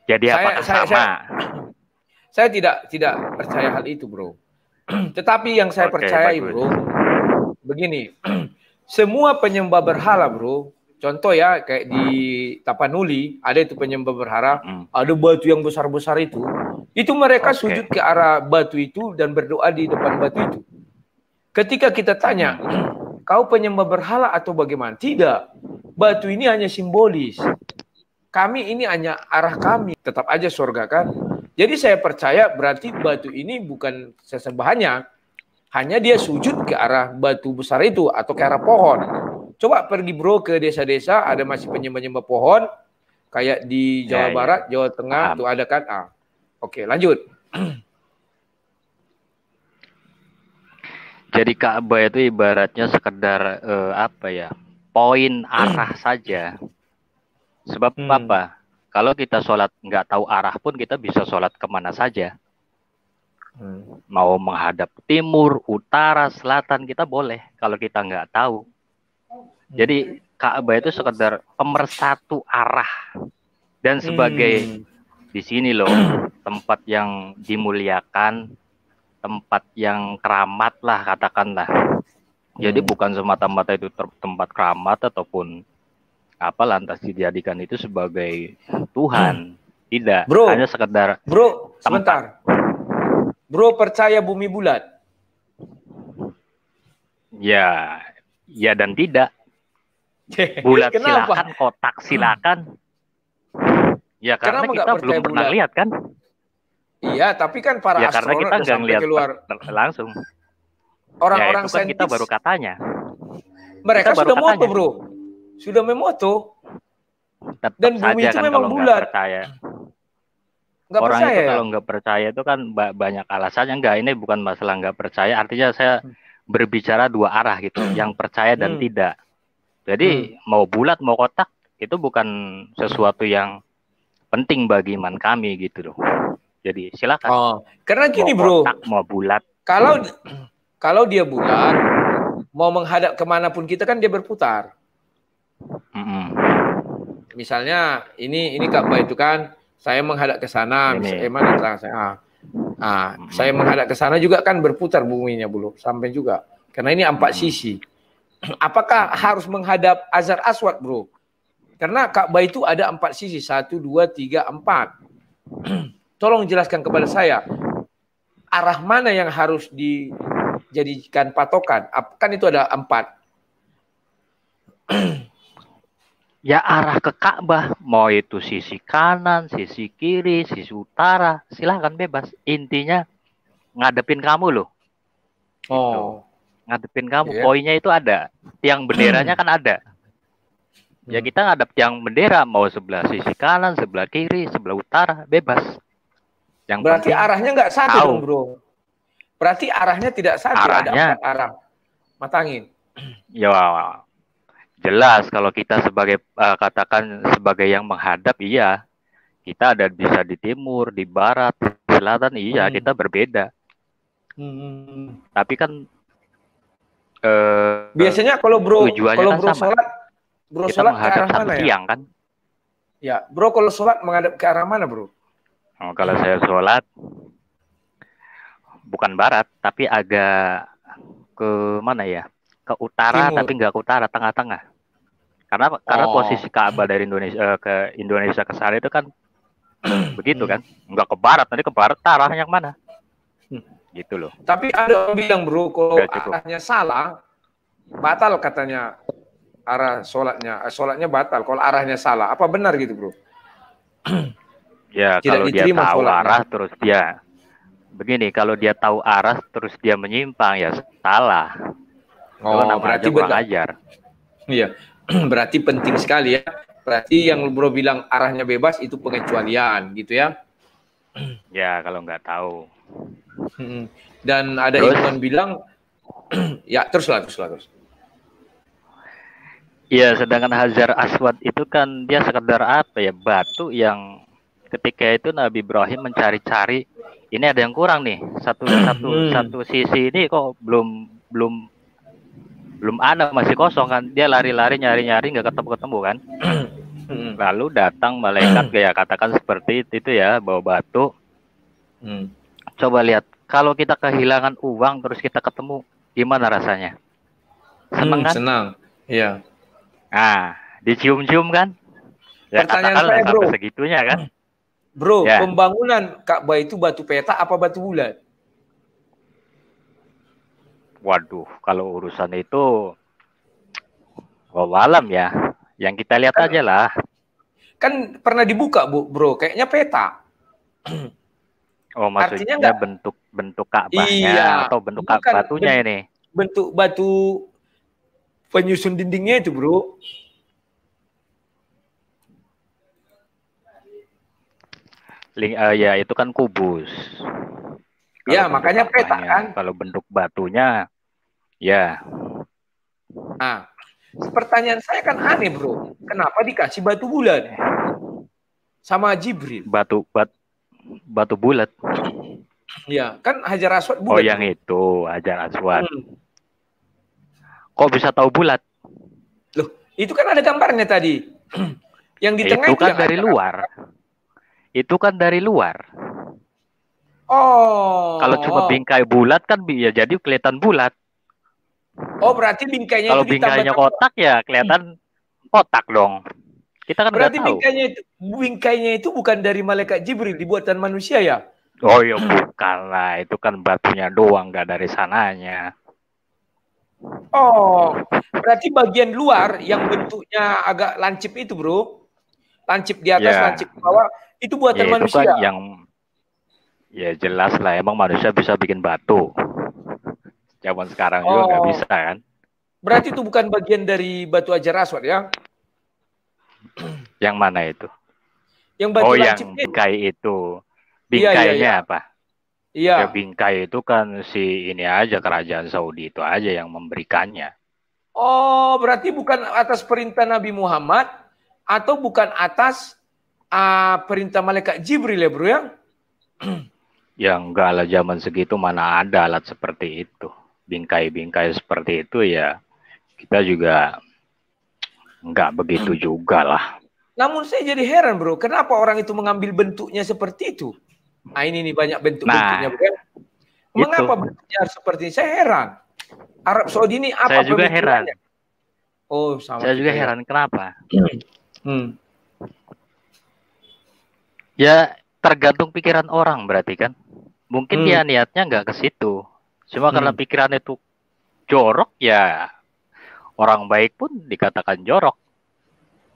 Jadi apakah sama? Saya tidak percaya hal itu, Bro. Tetapi yang saya percayai, Bro, begini. Semua penyembah berhala, Bro. Contoh ya, kayak di Tapanuli, ada itu penyembah berhala, ada batu yang besar-besar itu. Itu mereka sujud ke arah batu itu dan berdoa di depan batu itu. Ketika kita tanya, kau penyembah berhala atau bagaimana? Tidak. Batu ini hanya simbolis. Kami ini hanya arah kami. Tetap aja surga kan? Jadi saya percaya berarti batu ini bukan sesembahannya. Hanya dia sujud ke arah batu besar itu atau ke arah pohon. Coba pergi, Bro, ke desa-desa, ada masih penyembah-penyembah pohon. Kayak di Jawa Barat, Jawa Tengah, itu ada kan? Oke, lanjut. Jadi Ka'bah itu ibaratnya sekedar poin arah saja. Sebab apa? Kalau kita sholat nggak tahu arah pun kita bisa sholat kemana saja. Mau menghadap timur, utara, selatan kita boleh kalau kita nggak tahu. Jadi Ka'bah itu sekedar pemersatu arah dan sebagai di sini loh tempat yang dimuliakan, tempat yang keramat lah katakanlah. Jadi bukan semata-mata itu tempat keramat ataupun lantas dijadikan itu sebagai Tuhan. Tidak, Bro, hanya sekedar Bro, sebentar. Bro percaya bumi bulat? Ya dan tidak. Bulat silakan, kotak silakan. Ya karena kita belum pernah lihat kan. Iya, tapi kan para karena astronot kita nggak lihat langsung. Orang-orang itu kan kita baru katanya. Mereka sudah moto, Bro. Sudah memoto. Dan bumi itu kan memang bulat. Nggak orang percaya, itu kalau nggak percaya itu kan banyak alasannya. Ini bukan masalah nggak percaya. Artinya saya berbicara dua arah gitu. Yang percaya dan tidak. Jadi mau bulat mau kotak itu bukan sesuatu yang penting bagi iman kami gitu loh. Jadi silakan. Karena gini, mau Bro. Kotak, mau bulat. Kalau dia bulat, mau menghadap kemanapun kita kan dia berputar. Misalnya ini Ka'bah itu kan saya menghadap ke sana, saya menghadap ke sana juga kan berputar buminya, Bro, sampai juga. Karena ini 4 sisi. Apakah harus menghadap Hajar Aswad, Bro? Karena Ka'bah itu ada 4 sisi, 1, 2, 3, 4. Tolong jelaskan kepada saya, arah mana yang harus dijadikan patokan? Kan itu ada 4. Ya arah ke Ka'bah, mau itu sisi kanan, sisi kiri, sisi utara, silahkan bebas. Intinya ngadepin kamu loh. Gitu. ngadepin kamu. Iya. Poinnya itu ada. Tiang benderanya kan ada. Ya kita ngadep tiang bendera, mau sebelah sisi kanan, sebelah kiri, sebelah utara, bebas. Yang Berarti penting arahnya nggak satu tahu. dong, bro. Berarti arahnya tidak satu, Arahnya, ada 4 arah. Matangin. ya jelas kalau kita sebagai katakan sebagai yang menghadap, iya. Kita ada bisa di timur, di barat, di selatan, iya kita berbeda. Tapi kan biasanya kalau bro tujuannya kan sama. Bro Kita sholat ke menghadap arah satu mana ya? tiang kan? Ya, bro kalau sholat menghadap ke arah mana, bro? Oh, kalau saya sholat bukan barat, tapi agak ke mana ya? Ke utara, Timur. tapi nggak ke utara, tengah-tengah. Karena posisi Ka'bah dari Indonesia ke Indonesia ke sana itu kan begitu kan? Nggak ke barat, nanti ke barat arahnya yang mana? Gitu loh. Tapi ada orang bilang, bro, kalau arahnya salah, batal katanya arah sholatnya batal. Kalau arahnya salah, apa benar gitu, bro? Ya, Tidak kalau dia tahu sholatnya. arah terus dia begini, kalau dia tahu arah terus dia menyimpang, ya salah. Berarti kurang ajar. Iya, berarti penting sekali ya. Berarti yang bro bilang arahnya bebas itu pengecualian, gitu ya? Ya, kalau nggak tahu. Dan ada ilmuwan bilang, ya teruslah. Iya, sedangkan Hajar Aswad itu kan dia sekedar apa ya, batu yang ketika itu Nabi Ibrahim mencari-cari, ini ada yang kurang nih, satu sisi ini kok belum ada, masih kosong kan. Dia lari-lari nyari-nyari nggak ketemu kan. Lalu datang malaikat kayak katakan seperti itu ya, bawa batu. Coba lihat, kalau kita kehilangan uang terus kita ketemu, gimana rasanya? Senang kan? Senang, iya. Nah, dicium-cium kan? Ya, pertanyaan saya, bro, sampai segitunya kan? Bro, ya. Pembangunan Ka'bah itu batu petak apa batu bulat? Waduh, kalau urusan itu wallahualam ya. Yang kita lihat aja lah. Kan pernah dibuka, bro, kayaknya peta. Oh, maksudnya bentuk Ka'bahnya atau bentuk batunya ini? Bentuk batu penyusun dindingnya itu, bro. Ya itu kan kubus. Ya, makanya peta kan. Kalau bentuk batunya, ya. Nah, pertanyaan saya kan aneh, bro. Kenapa dikasih batu bulat sama Jibril? Batu bulat. Ya, kan Hajar Aswad bulat. Oh, yang itu Hajar Aswad. Kok bisa tahu bulat? Loh, itu kan ada gambarnya tadi. Yang di tengah itu kan dari luar. Itu kan dari luar. Oh. Kalau cuma bingkai bulat kan ya jadi kelihatan bulat. Oh, berarti bingkainya kalau bingkainya kotak ya kelihatan kotak dong. Kita kan berarti tahu. bingkainya itu bukan dari malaikat Jibril, dibuatan manusia ya? Oh ya bukan lah, itu kan batunya doang, nggak dari sananya. Oh, berarti bagian luar yang bentuknya agak lancip itu, bro. Lancip di atas, lancip di bawah, itu buatan manusia. Itu kan yang ya jelas lah, emang manusia bisa bikin batu. Zaman sekarang juga nggak bisa kan. Berarti itu bukan bagian dari batu Hajar Aswad ya? Yang mana itu? Yang batu lancip yang bingkai itu. Bingkainya apa? Iya. Ya bingkai itu kan si ini aja, kerajaan Saudi itu aja yang memberikannya. Oh, berarti bukan atas perintah Nabi Muhammad atau bukan atas perintah malaikat Jibril ya, bro ya? Ya enggak lah, zaman segitu mana ada alat seperti itu. Bingkai-bingkai seperti itu ya kita juga enggak begitu juga lah. Namun saya jadi heran, bro, kenapa orang itu mengambil bentuknya seperti itu? Nah, ini nih banyak bentuk-bentuknya, bro. Mengapa bentuknya harus seperti ini? Saya heran. Arab Saudi ini apa? Saya juga heran. Oh, sama. Saya juga heran kenapa? Ya tergantung pikiran orang berarti kan. Mungkin dia niatnya nggak ke situ. Cuma karena pikiran itu jorok ya orang baik pun dikatakan jorok.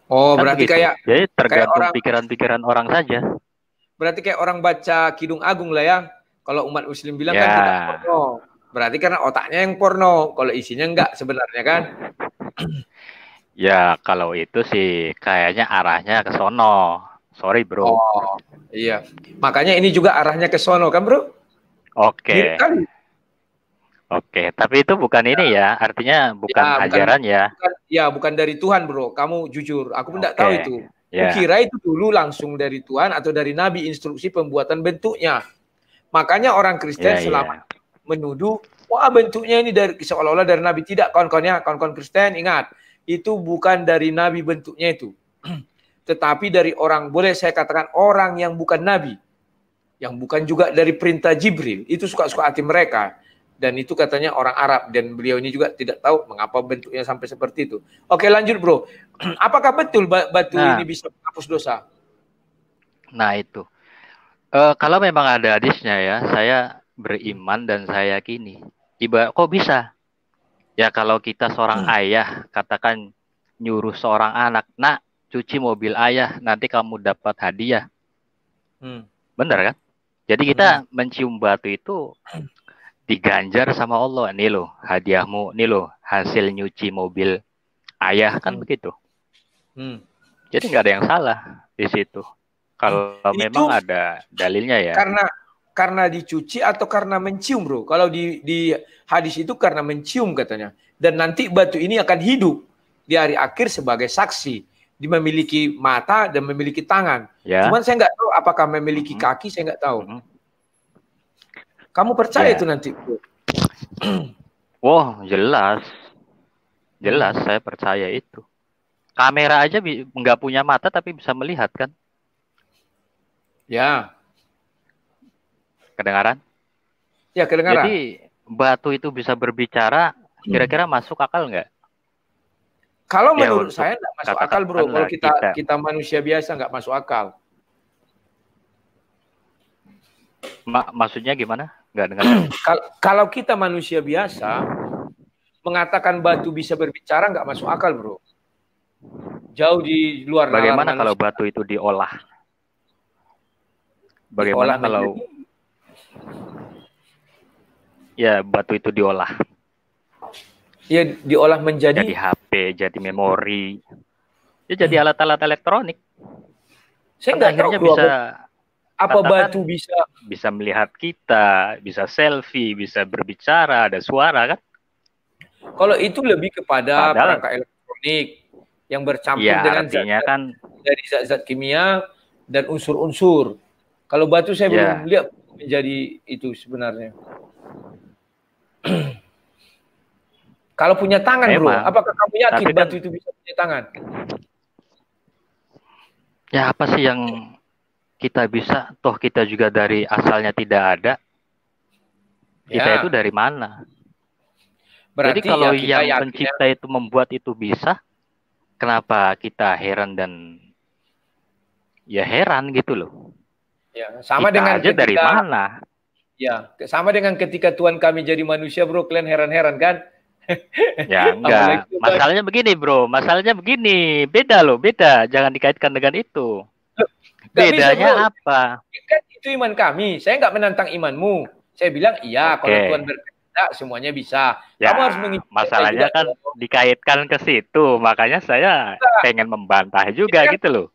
Oh, kan berarti begitu. Jadi tergantung pikiran-pikiran orang saja. Berarti kayak orang baca Kidung Agung lah ya. Kalau umat muslim bilang kan tidak porno. Berarti karena otaknya yang porno, kalau isinya enggak sebenarnya kan? Ya, kalau itu sih kayaknya arahnya ke sono. Sorry, bro. Oh, iya. Makanya ini juga arahnya ke sono kan, Bro? Mirip Oke. kali. Oke, tapi itu bukan ini ya, artinya bukan Ya, ajaran ya. bukan dari Tuhan, Bro. Kamu jujur, aku pun enggak tahu Oke, itu. ya, Kukira itu dulu langsung dari Tuhan atau dari Nabi instruksi pembuatan bentuknya. Makanya orang Kristen ya, selama ya. menuduh, wah bentuknya ini dari seolah-olah dari Nabi. Tidak, kawan-kawannya, kawan-kawan Kristen, ingat, itu bukan dari Nabi bentuknya itu. Tetapi dari orang, boleh saya katakan orang yang bukan Nabi. Yang bukan juga dari perintah Jibril. Itu suka-suka hati mereka. Dan itu katanya orang Arab. Dan beliau ini juga tidak tahu mengapa bentuknya sampai seperti itu. Oke, lanjut, Bro. Apakah betul batu ini bisa menghapus dosa? Nah itu. Kalau memang ada hadisnya ya, saya beriman dan saya yakini. Kok bisa? Ya kalau kita seorang ayah, katakan nyuruh seorang anak, nak cuci mobil ayah, nanti kamu dapat hadiah. Benar kan? Jadi kita mencium batu itu diganjar sama Allah. Nih loh hadiahmu, nih loh hasil nyuci mobil ayah, kan begitu. Jadi nggak ada yang salah di situ. Kalau memang ada dalilnya ya. Karena dicuci atau karena mencium, Bro? Kalau di hadis itu karena mencium katanya. Dan nanti batu ini akan hidup di hari akhir sebagai saksi. Dia memiliki mata dan memiliki tangan. Ya. Cuman saya nggak tahu apakah memiliki kaki, saya nggak tahu. Kamu percaya itu nanti, Bro? Wah, jelas. Jelas saya percaya itu. Kamera aja nggak punya mata tapi bisa melihat kan? Ya. Kedengaran? Ya, kedengaran. Jadi batu itu bisa berbicara, kira-kira masuk akal nggak? Kalau menurut saya nggak masuk akal, Bro. Kalau kita manusia biasa nggak masuk akal. Maksudnya gimana? Nggak dengar. Kalau kita manusia biasa mengatakan batu bisa berbicara nggak masuk akal, Bro. Jauh di luar nalar. Bagaimana kalau batu itu diolah? Bagaimana kalau ya batu itu diolah? Ya diolah menjadi HP, jadi memori. Ya jadi alat-alat elektronik. Saya nggak tahu bisa apa batu bisa melihat kita, bisa selfie, bisa berbicara, ada suara kan? Kalau itu lebih kepada perangkat elektronik yang bercampur dengan dari zat-zat kimia dan unsur-unsur. Kalau batu saya belum lihat menjadi itu sebenarnya. Kalau punya tangan, Bro, apakah kamu yakin batu itu bisa punya tangan? Ya apa sih yang kita bisa? Toh kita juga dari asalnya tidak ada. Kita itu dari mana? Berarti jadi kalau yang pencipta itu membuat itu bisa, kenapa kita heran dan ya heran gitu loh? Ya, sama kita dengan aja dari mana? Ya, sama dengan ketika Tuhan kami jadi manusia, Bro, kalian heran-heran kan? Ya enggak. Masalahnya begini, Bro. Masalahnya begini. Beda loh, beda. Jangan dikaitkan dengan itu. Bedanya apa? Kan itu iman kami. Saya nggak menantang imanmu. Saya bilang iya, kalau Tuhan berkehendak semuanya bisa. Ya, kamu harus masalahnya kan dikaitkan ke situ. Makanya saya pengen membantah juga gitu loh.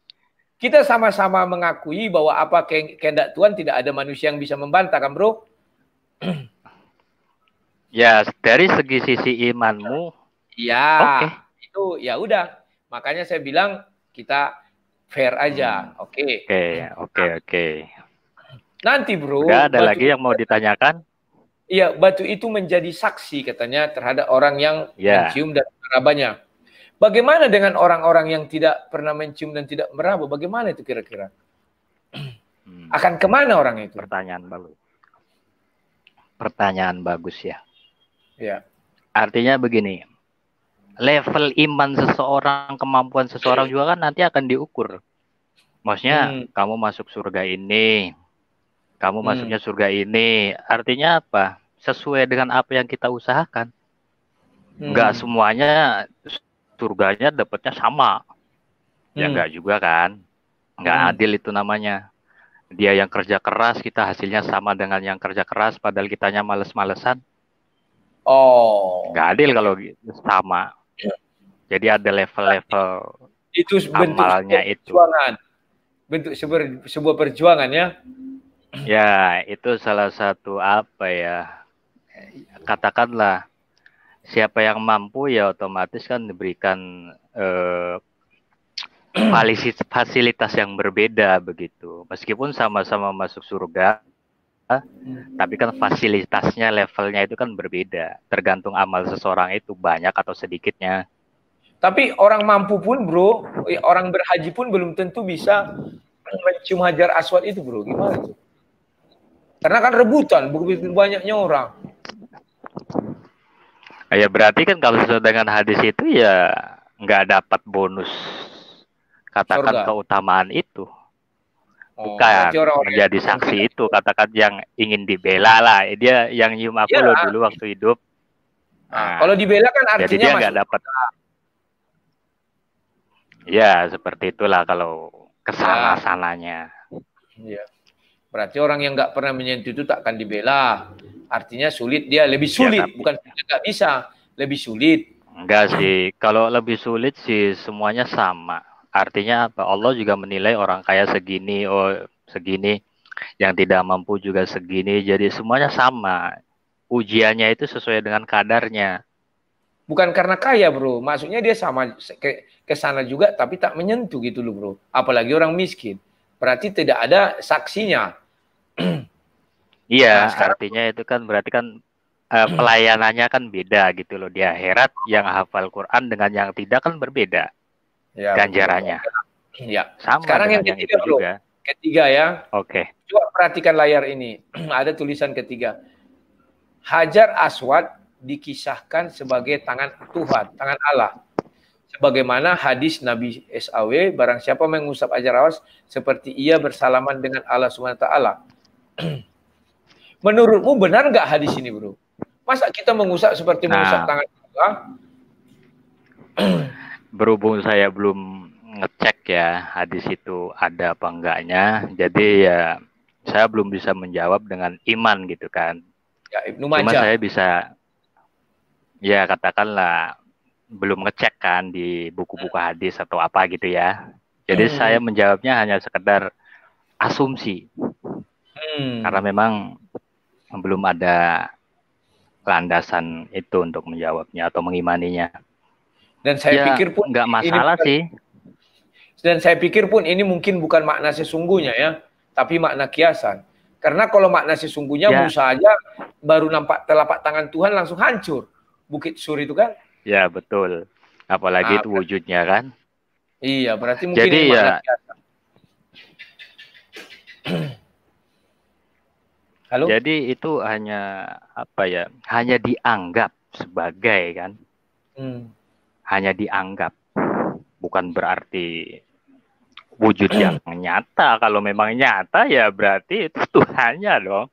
Kita sama-sama mengakui bahwa apa kehendak Tuhan tidak ada manusia yang bisa membantah, kan, Bro? Ya, dari segi sisi imanmu, ya, itu ya udah. Makanya saya bilang kita fair aja, oke. Oke. Nanti, Bro. Udah ada lagi yang mau ditanyakan? Iya, batu itu menjadi saksi katanya terhadap orang yang mencium dan merabanya. Bagaimana dengan orang-orang yang tidak pernah mencium dan tidak meraba? Bagaimana itu kira-kira? Akan kemana orang itu? Pertanyaan bagus ya. Ya. Artinya begini, level iman seseorang, kemampuan seseorang juga kan nanti akan diukur. Maksudnya kamu masuk surga ini, kamu masuknya surga ini. Artinya apa? Sesuai dengan apa yang kita usahakan. Enggak semuanya surganya dapatnya sama. Ya enggak juga kan. Enggak adil itu namanya. Dia yang kerja keras, kita hasilnya sama dengan yang kerja keras, padahal kitanya males-malesan. Oh. Nggak adil kalau gitu, sama. Jadi ada level-level Itu bentuk amalnya itu. perjuangan. Bentuk sebuah perjuangan ya. Ya, itu salah satu apa ya? Katakanlah siapa yang mampu ya otomatis kan diberikan fasilitas yang berbeda begitu. Meskipun sama-sama masuk surga, tapi kan fasilitasnya levelnya itu kan berbeda. Tergantung amal seseorang itu banyak atau sedikitnya. Tapi orang mampu pun bro, orang berhaji pun belum tentu bisa mencium hajar aswad itu bro. Gimana itu? Karena kan rebutan, begitu banyaknya orang. Ya berarti kan kalau sesuai dengan hadis itu ya nggak dapat bonus katakan Surga. keutamaan itu. Oh, Bukan orang menjadi saksi itu, katakan yang ingin dibela lah. Dia yang nyium aku loh dulu waktu hidup. Nah, kalau dibela kan artinya jadi dia nggak dapat. Ya seperti itulah kalau kesana-sananya. Ya. Berarti orang yang nggak pernah menyentuh itu tak akan dibela. Artinya sulit, dia lebih sulit. Ya, bukan nggak bisa, lebih sulit. Enggak sih, kalau lebih sulit sih semuanya sama. Artinya apa? Allah juga menilai orang kaya segini, oh segini, yang tidak mampu juga segini. Jadi semuanya sama. Ujiannya itu sesuai dengan kadarnya. Bukan karena kaya bro, maksudnya dia sama ke sana juga tapi tak menyentuh gitu loh bro. Apalagi orang miskin, berarti tidak ada saksinya. Iya, artinya itu kan berarti kan pelayanannya kan beda gitu loh. Di akhirat yang hafal Quran dengan yang tidak kan berbeda ya, ganjarannya. Ya. Sama Sekarang dengan yang ketiga bro, juga. Ketiga ya. Oke. Coba perhatikan layar ini, ada tulisan ketiga. Hajar Aswad dikisahkan sebagai tangan Tuhan, tangan Allah. Sebagaimana hadis Nabi SAW, barang siapa mengusap hajar aswad seperti ia bersalaman dengan Allah SWT. Menurutmu benar nggak hadis ini bro? Masa kita mengusap seperti mengusap tangan Allah? Berhubung saya belum ngecek ya hadis itu ada apa enggaknya, jadi ya saya belum bisa menjawab dengan iman gitu kan. Ya, Ibnu Cuma Majah. saya bisa ya katakanlah belum ngecek kan di buku-buku hadis atau apa gitu ya. Jadi saya menjawabnya hanya sekedar asumsi. Karena memang belum ada landasan itu untuk menjawabnya atau mengimaninya. Dan saya pikir pun nggak masalah sih. Dan saya pikir pun ini mungkin bukan makna sesungguhnya ya, tapi makna kiasan. Karena kalau makna sesungguhnya Musa aja baru nampak telapak tangan Tuhan langsung hancur. Bukit Sur itu kan? Ya betul. Apalagi itu wujudnya kan. Iya, berarti mungkin jadi ini makna kiasan. Halo? Jadi itu hanya apa ya? Hanya dianggap sebagai kan. Hanya dianggap. Bukan berarti wujud yang nyata. Kalau memang nyata ya berarti itu Tuhannya dong.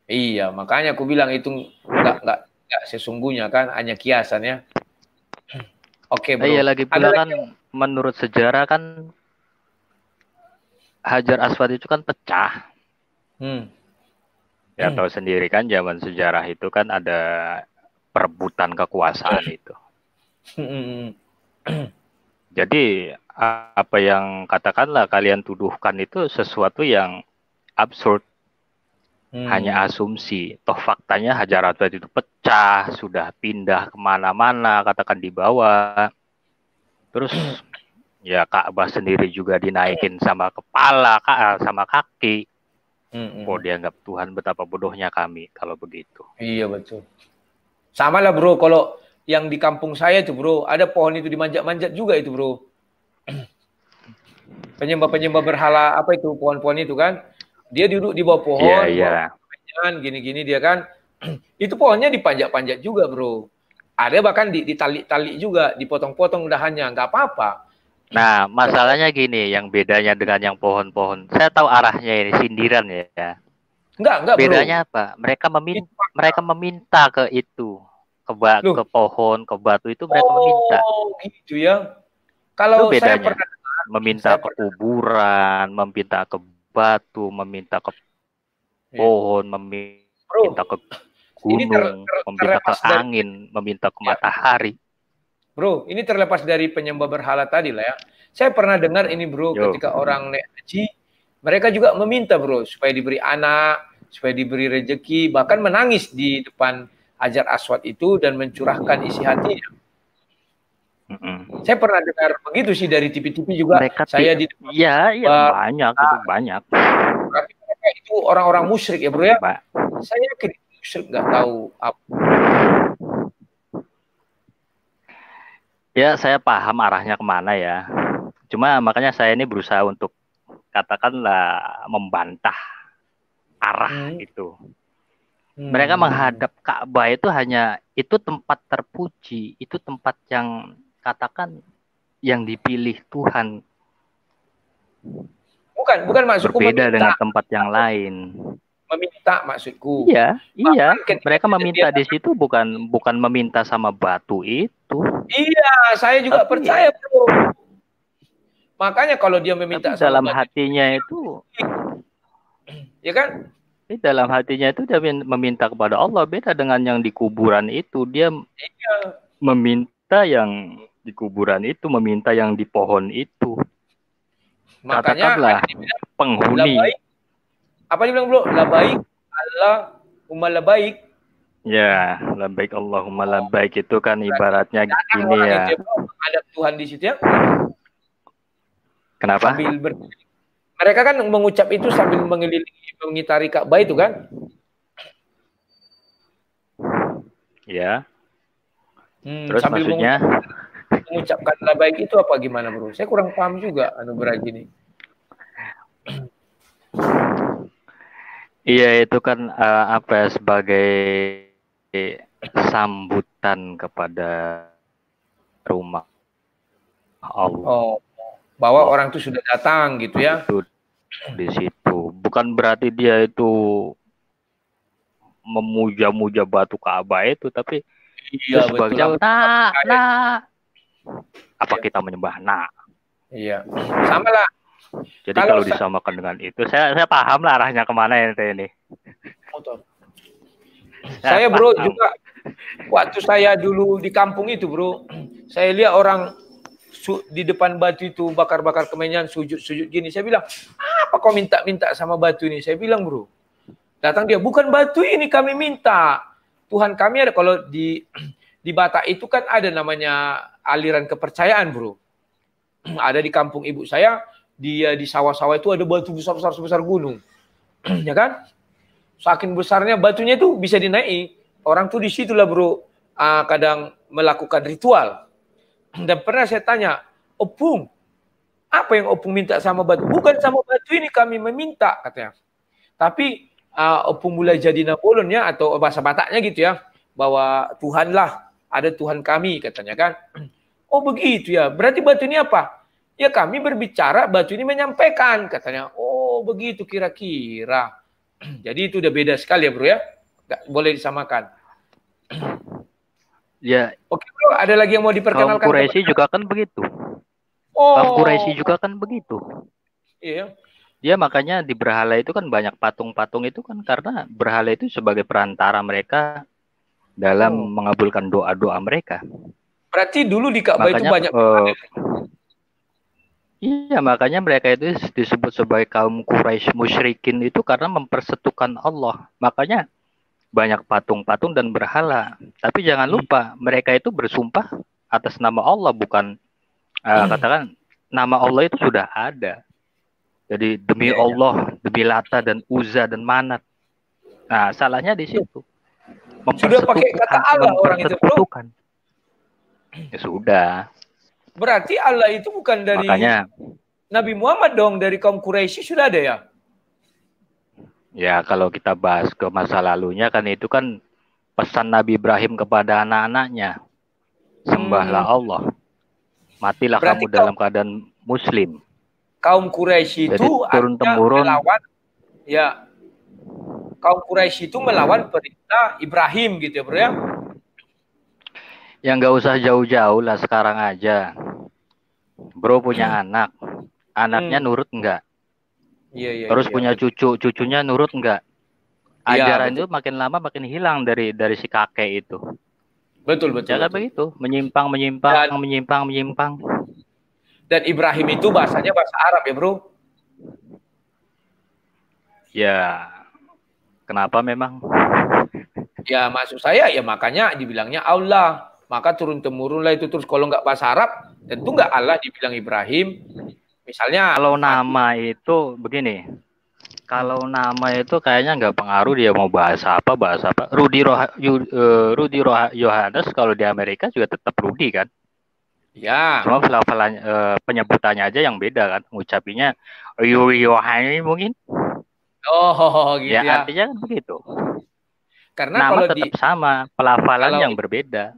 Iya, makanya aku bilang itu enggak sesungguhnya kan, hanya kiasan ya. Oke, bro. Iya, lagi pula kan menurut sejarah kan Hajar Aswad itu kan pecah. Ya tahu sendiri kan zaman sejarah itu kan ada perebutan kekuasaan itu. Jadi apa yang katakanlah kalian tuduhkan itu sesuatu yang absurd. Hanya asumsi. Toh faktanya Hajar Aswad itu pecah, sudah pindah kemana-mana, katakan di bawah. Terus ya Ka'bah sendiri juga dinaikin sama kepala, sama kaki. Oh dianggap Tuhan, betapa bodohnya kami kalau begitu. Iya betul. Sama lah bro, kalau yang di kampung saya tuh bro, ada pohon itu dimanjat-manjat juga itu bro. Penyembah-penyembah berhala apa itu pohon-pohon itu kan? Dia duduk di bawah pohon, gini-gini dia kan. Itu pohonnya dipanjat-panjat juga bro. Ada bahkan ditali-tali juga, dipotong-potong dahannya, nggak apa-apa. Nah masalahnya gini, yang bedanya dengan yang pohon-pohon, saya tahu arahnya ini sindiran ya. Enggak bedanya bro. Apa? Mereka meminta ke itu. Ke pohon, ke batu itu mereka meminta. Oh, gitu ya. Kalau itu saya bedanya. pernah meminta ke kuburan, meminta ke batu, meminta ke pohon, meminta ke gunung, meminta ke angin, meminta ke matahari. Bro, ini terlepas dari penyembah berhala tadi lah ya. Saya pernah dengar ini bro, ketika orang naik haji, mereka juga meminta bro, supaya diberi anak, supaya diberi rezeki, bahkan menangis di depan Hajar Aswad itu dan mencurahkan isi hatinya. Saya pernah dengar begitu sih dari TV-TV juga. Mereka saya di iya banyak itu banyak. Itu orang-orang musyrik ya bro ya. Saya yakin musyrik nggak tahu apa. Ya saya paham arahnya kemana ya. Cuma makanya saya ini berusaha untuk katakanlah membantah arah itu. Mereka menghadap Ka'bah itu hanya itu tempat terpuji, itu tempat yang katakan yang dipilih Tuhan. Bukan maksudku berbeda dengan tempat yang lain. Meminta maksudku. Iya. Mereka meminta di situ bukan meminta sama batu itu. Iya, saya juga percaya bro. Makanya kalau dia meminta tapi dalam hatinya itu, ya kan? Dalam hatinya itu dia meminta kepada Allah, beda dengan yang di kuburan itu. Dia meminta yang di kuburan itu, meminta yang di pohon itu. Makanya katakanlah penghuni. Apa dia bilang bro? Labaik Allahumma labaik. Ya, labaik Allahumma labaik itu kan ibaratnya gini ya. Ada Tuhan di situ ya. Kenapa? Mereka kan mengucap itu sambil mengitari Ka'bah itu kan? Ya. Terus sambil maksudnya mengucapkan labaik itu apa gimana bro? Saya kurang paham juga Anugerah gini. Iya itu kan sebagai sambutan kepada rumah Allah. Oh, bahwa orang itu sudah datang gitu ya? Itu di situ. Bukan berarti dia itu memuja-muja batu Ka'bah itu, tapi iya, sebagai apa kita menyembah Iya, sama lah. Jadi kalau disamakan dengan itu, saya paham lah arahnya kemana ya ini. Saya bro juga waktu saya dulu di kampung itu bro, saya lihat orang di depan batu itu bakar-bakar kemenyan, sujud-sujud gini. Saya bilang, apa kau minta-minta sama batu ini? Saya bilang bro, datang dia, bukan batu ini kami minta. Tuhan kami ada. Kalau di Batak itu kan ada namanya aliran kepercayaan bro. Ada di kampung ibu saya, dia di sawah-sawah itu ada batu besar-besar sebesar gunung. Ya kan? Saking besarnya batunya itu bisa dinaiki. Orang tuh di situlah bro, kadang melakukan ritual. Dan pernah saya tanya, Opung, apa yang Opung minta sama batu? Bukan sama batu ini kami meminta, katanya. Tapi Opung mulai jadi nabolon ya, atau bahasa Bataknya gitu ya, bahwa Tuhan lah, ada Tuhan kami, katanya kan. Oh begitu ya, berarti batu ini apa? Ya kami berbicara, batu ini menyampaikan, katanya. Oh begitu kira-kira. Jadi itu udah beda sekali ya bro ya, nggak boleh disamakan. Ya. Oke bro, ada lagi yang mau diperkenalkan? Kaum Quraisy juga kan begitu. Oh. Kaum Quraisy juga kan begitu. Iya. Dia makanya di berhala itu kan banyak patung-patung itu kan karena berhala itu sebagai perantara mereka dalam mengabulkan doa-doa mereka. Berarti dulu di Ka'bah itu banyak. Iya, makanya mereka itu disebut sebagai kaum Quraisy musyrikin itu karena mempersekutukan Allah. Makanya banyak patung-patung dan berhala. Tapi jangan lupa, mereka itu bersumpah atas nama Allah, bukan katakan nama Allah itu sudah ada. Jadi demi Allah, demi Lata dan Uzza dan Manat. Nah, salahnya di situ. Sudah pakai kata Allah orang itu, bro. Ya sudah. Berarti Allah itu bukan dari makanya, Nabi Muhammad dong, dari kaum Quraisy sudah ada ya? Ya kalau kita bahas ke masa lalunya kan itu kan pesan Nabi Ibrahim kepada anak-anaknya. Sembahlah Allah. Matilah berarti kamu dalam keadaan muslim. Kaum Quraisy itu turun-temurun melawan, ya. Kaum Quraisy itu melawan perintah Ibrahim gitu ya bro ya? Ya nggak usah jauh-jauh lah, sekarang aja. Bro punya anak. Anaknya nurut nggak? Iya. Terus punya cucu, cucunya nurut nggak? Ajaran itu makin lama makin hilang dari si kakek itu. Betul. Jangan begitu, menyimpang. Dan Ibrahim itu bahasanya bahasa Arab ya, Bro? Ya, kenapa memang? Ya maksud saya ya makanya dibilangnya Allah. Maka turun-temurunlah itu terus. Kalau nggak bahasa Arab, tentu nggak Allah dibilang Ibrahim. Misalnya. Kalau nama itu begini. Kalau nama itu kayaknya nggak pengaruh dia mau bahasa apa. Rudy Yohanes kalau di Amerika juga tetap Rudy kan? Ya. Cuma penyebutannya aja yang beda kan. Ngucapinya Yohanes mungkin. Oh gitu ya. Artinya kan begitu. Karena nama kalau tetap sama, pelafalan yang berbeda.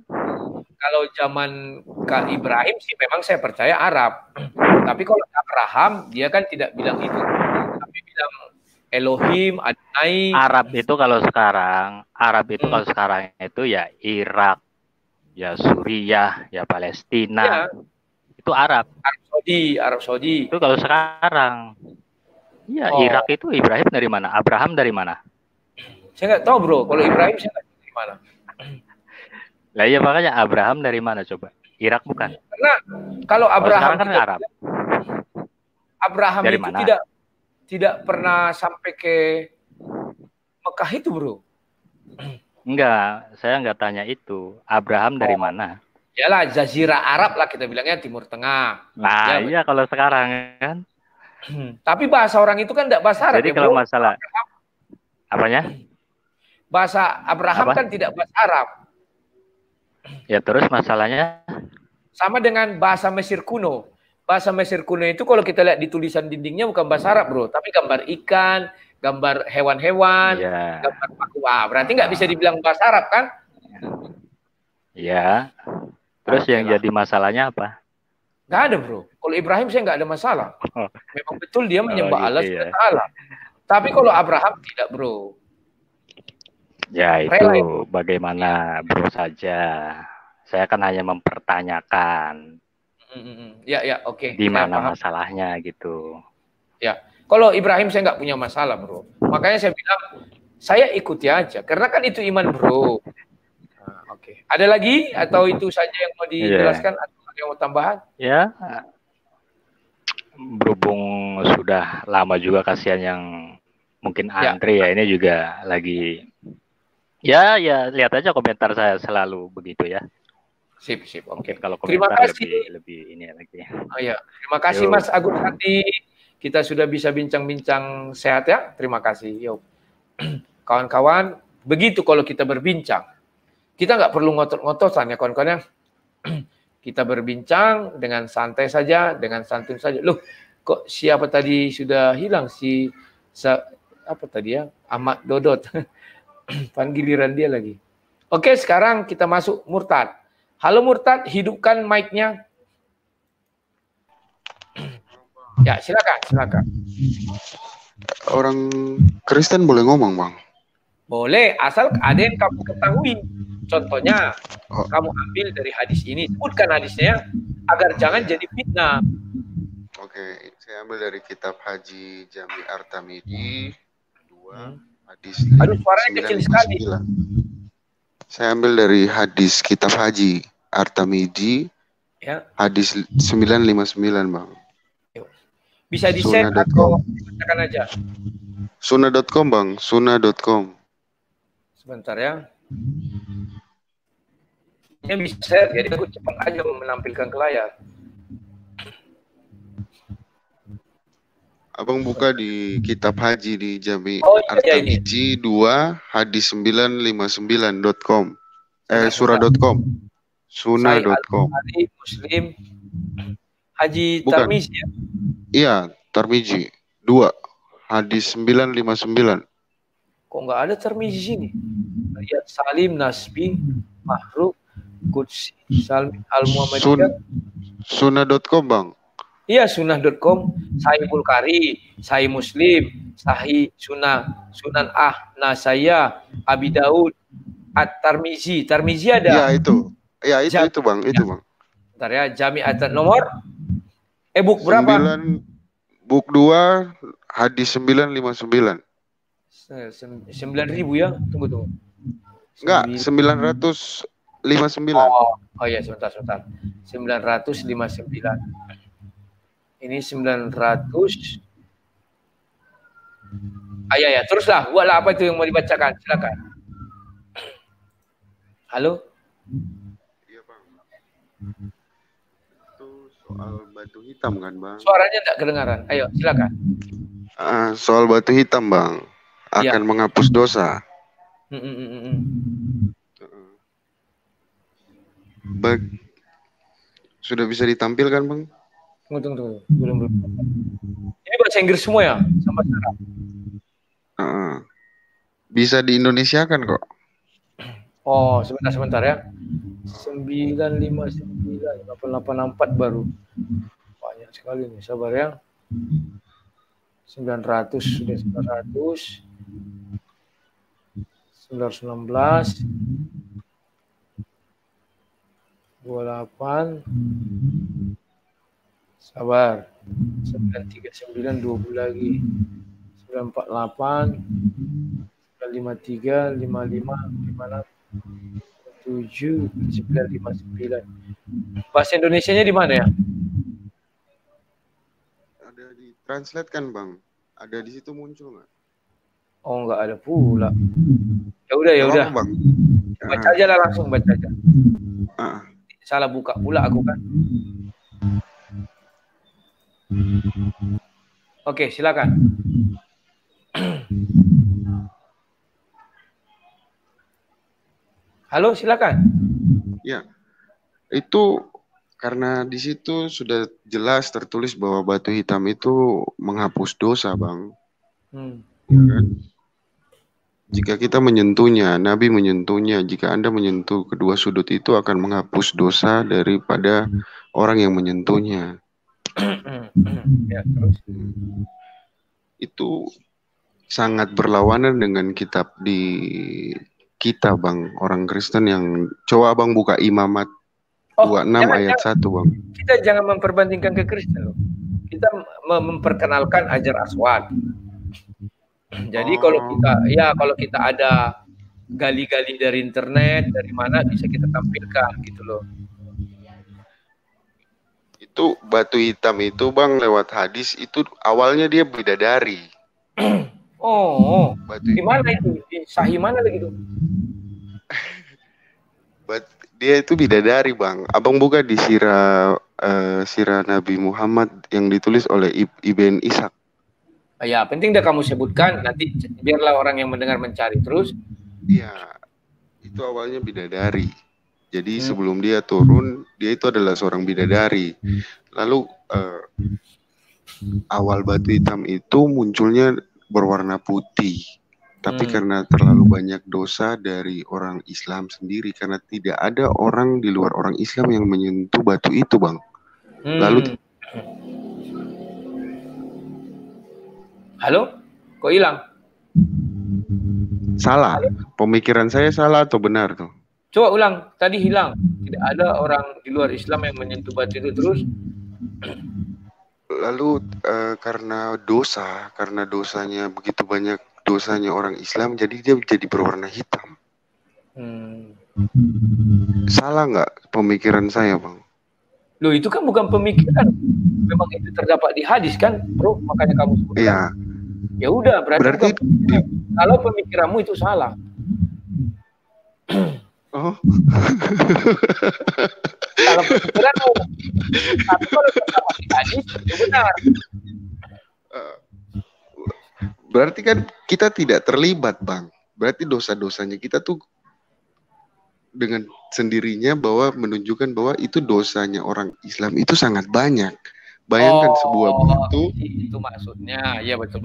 Kalau zaman Kak Ibrahim sih memang saya percaya Arab. Tapi kalau Abraham dia kan tidak bilang itu. Tapi bilang Elohim, Adonai. Arab itu kalau sekarang itu ya Irak, ya Suriah, ya Palestina. Ya. Itu Arab. Arab Saudi. Itu kalau sekarang. Ya, Irak itu Ibrahim dari mana? Abraham dari mana? Saya nggak tahu, Bro. Kalau Ibrahim saya nggak tahu dari mana. Lah iya makanya Abraham dari mana coba? Irak bukan? Karena kalau Abraham kan Arab. Abraham dari itu mana? tidak pernah sampai ke Mekah itu, Bro. Enggak, saya nggak tanya itu. Abraham dari mana? Yalah, Jazirah Arab lah kita bilangnya, Timur Tengah. Nah, iya kalau sekarang kan. Tapi bahasa orang itu kan tidak bahasa Arab. Jadi kalau masalah apanya? Bahasa Abraham kan tidak bahasa Arab. Ya terus masalahnya sama dengan bahasa Mesir kuno. Bahasa Mesir kuno itu kalau kita lihat di tulisan dindingnya bukan bahasa Arab, Bro, tapi gambar ikan, gambar hewan-hewan, gambar paku. Berarti nggak bisa dibilang bahasa Arab kan? Ya. Terus yang jadi masalahnya apa? Nggak ada, Bro. Kalau Ibrahim saya nggak ada masalah. Memang betul dia menyembah Allah SWT. Tapi kalau Abraham tidak, Bro. Ya itu bagaimana, Bro saja. Saya kan hanya mempertanyakan. Ya, oke. Di mana masalahnya gitu. Ya, kalau Ibrahim saya nggak punya masalah, Bro. Makanya saya bilang saya ikuti aja, karena kan itu iman, Bro. Nah, oke. Ada lagi atau itu saja yang mau dijelaskan atau ada yang mau tambahan? Ya, berhubung sudah lama juga kasihan yang mungkin Andre ya ini juga lagi. Ya lihat aja komentar saya selalu begitu ya. Sip, oke. Kalau terima kasih. Lebih ini lagi. Oh ya, terima kasih Mas Agus Hadi. Kita sudah bisa bincang-bincang sehat ya. Terima kasih. Yuk. Kawan-kawan, begitu kalau kita berbincang. Kita nggak perlu ngotot-ngototan ya kawan-kawan ya. Kita berbincang dengan santai saja, dengan santun saja. Loh, kok siapa tadi sudah hilang apa tadi ya? Ahmad Dodot. Panggiliran dia lagi. Oke, sekarang kita masuk Murtad. Halo Murtad, hidupkan mic-nya. Ya, silakan. Orang Kristen boleh ngomong, Bang? Boleh, asal ada yang kamu ketahui. Contohnya, kamu ambil dari hadis ini, sebutkan hadisnya agar jangan jadi fitnah. Oke, saya ambil dari kitab Haji Jami Artamidi 2 hadis. Aduh, suaranya kecil sekali. Saya ambil dari hadis kitab Haji Artamidi hadis 959, Bang. Bisa di-share atau katakan aja. Sunnah.com, Bang. Sunnah.com. Sebentar ya. Ini bisa share, jadi aku cepat aja menampilkan ke layar. Abang buka di kitab haji di Jami Artamidi 2 hadis 959.com. Surah.com. Sunnah.com. Muslim Haji Tarmizi ya? Iya, Tarmizi 2 hadis 959. Kok nggak ada Tarmizi sini? Lihat Salim Nasbi Mahruk Qudsi Salim Al-Muhammadiyah. Sunnah.com, Bang. Iya, sunnah.com, Sahih Bukhari, Sahih Muslim, Sahih Sunan Nasaya, Abi Daud, At-Tarmizi. Tarmizi ada. Iya, itu. Iya, itu Bang, itu Bang. Bentar ya, Jami nomor book berapa? Book 2 hadis 959. 9.000 ya? Tunggu. Enggak, 959. Oh ya, sebentar. 959. Ini 900. Ya, teruslah. Buatlah apa itu yang mau dibacakan. Silakan. Halo? Iya, Bang. Itu soal batu hitam kan, Bang? Suaranya tidak kedengaran. Ayo, silakan. Soal batu hitam, Bang. Akan menghapus dosa. Sudah bisa ditampilkan, Bang? Tunggu. Belum. Ini bahasa Inggris semua ya? Sama Sarah? Bisa di-Indonesiakan kok. Oh, sebentar ya. 959, 884 baru. Banyak sekali nih, sabar ya. 900 sudah 900. 916. 28. Sabar. 939 20 lagi. 948. 953, 55, 56. 7, 959. Bahasa Indonesianya di mana ya? Ada di translate kan, Bang? Ada di situ muncul nggak? Oh, nggak ada pula. Ya udah. Bang. Baca aja lah, langsung baca aja. Salah buka pula aku kan. Oke, silakan. Halo, silakan. Ya, itu karena di situ sudah jelas tertulis bahwa batu hitam itu menghapus dosa, Bang. Ya kan? Jika kita menyentuhnya, Nabi menyentuhnya, jika Anda menyentuh kedua sudut itu akan menghapus dosa daripada orang yang menyentuhnya. Ya, terus? Itu sangat berlawanan dengan kitab di kita, Bang, orang Kristen yang coba Bang buka Imamat 26 ayat 1, Bang. Kita jangan memperbandingkan ke Kristen loh. Kita memperkenalkan Hajar Aswad. Jadi kalau kita ada gali-gali dari internet, dari mana bisa kita tampilkan gitu loh. Itu batu hitam itu, Bang, lewat hadis itu awalnya dia bidadari. Di mana itu? Di Sahih mana lagi tuh? Dia itu bidadari, Bang. Abang buka di sirah Nabi Muhammad yang ditulis oleh Ibn Ishaq. Ya, penting dah kamu sebutkan, nanti biarlah orang yang mendengar mencari terus. Iya, itu awalnya bidadari. Jadi sebelum dia turun, dia itu adalah seorang bidadari. Lalu awal batu hitam itu munculnya berwarna putih. Tapi karena terlalu banyak dosa dari orang Islam sendiri, karena tidak ada orang di luar orang Islam yang menyentuh batu itu, Bang. Lalu halo? Kok hilang? Salah. Pemikiran saya salah atau benar tuh? Coba ulang. Tadi hilang. Tidak ada orang di luar Islam yang menyentuh batu itu terus. Lalu karena dosanya begitu banyak dosanya orang Islam, jadi dia jadi berwarna hitam. Salah nggak pemikiran saya, Bang? Loh, itu kan bukan pemikiran. Memang itu terdapat di hadis kan, bro? Makanya kamu sebutkan. Iya. Ya udah, berarti kalau pemikiranmu itu salah. Oh. Kalau pemikiranmu, tapi kalau terdapat di hadis itu benar. Berarti kan kita tidak terlibat, Bang. Berarti dosa-dosanya kita tuh dengan sendirinya bahwa menunjukkan bahwa itu dosanya orang Islam itu sangat banyak. Bayangkan sebuah batu. Itu maksudnya. Ya, betul.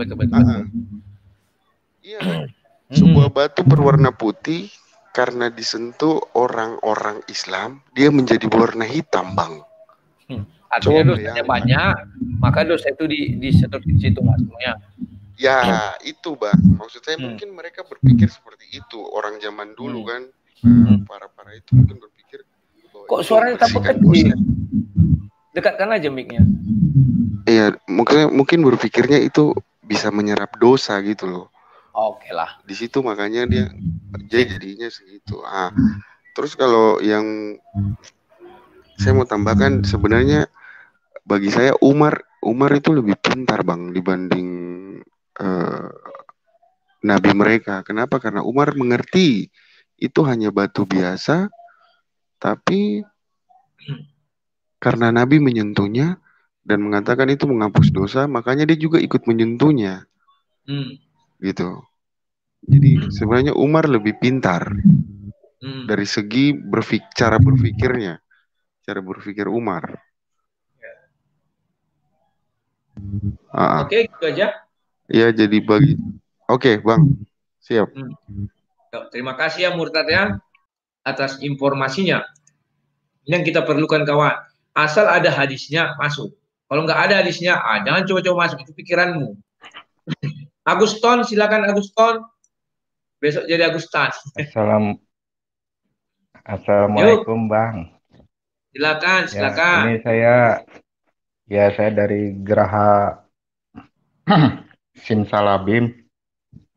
Iya. Sebuah batu berwarna putih karena disentuh orang-orang Islam, dia menjadi berwarna hitam, Bang. Artinya dosanya banyak, maka dosa itu disedot di situ maksudnya. Ya, itu, Bang. Maksud saya mungkin mereka berpikir seperti itu. Orang zaman dulu kan, para itu mungkin berpikir bahwa kok suaranya tambah kecil? Dekatkan aja mic-nya. Iya, mungkin berpikirnya itu bisa menyerap dosa gitu loh. Oke lah. Di situ makanya dia jadinya segitu. Terus kalau yang saya mau tambahkan, sebenarnya bagi saya Umar itu lebih pintar Bang dibanding nabi mereka. Kenapa? Karena Umar mengerti itu hanya batu biasa, tapi karena nabi menyentuhnya dan mengatakan itu menghapus dosa, makanya dia juga ikut menyentuhnya. Gitu. Jadi sebenarnya Umar lebih pintar dari segi cara berpikirnya, cara berpikir Umar. Oke, gitu aja. Ya, jadi Oke, Bang. Siap. Terima kasih ya Murtad ya atas informasinya. Ini yang kita perlukan kawan. Asal ada hadisnya masuk. Kalau nggak ada hadisnya, jangan coba-coba masuk, itu pikiranmu. Aguston, silakan Aguston. Besok jadi Agustan. Assalamualaikum Bang. Silakan. Ini saya dari Geraha Simsalabim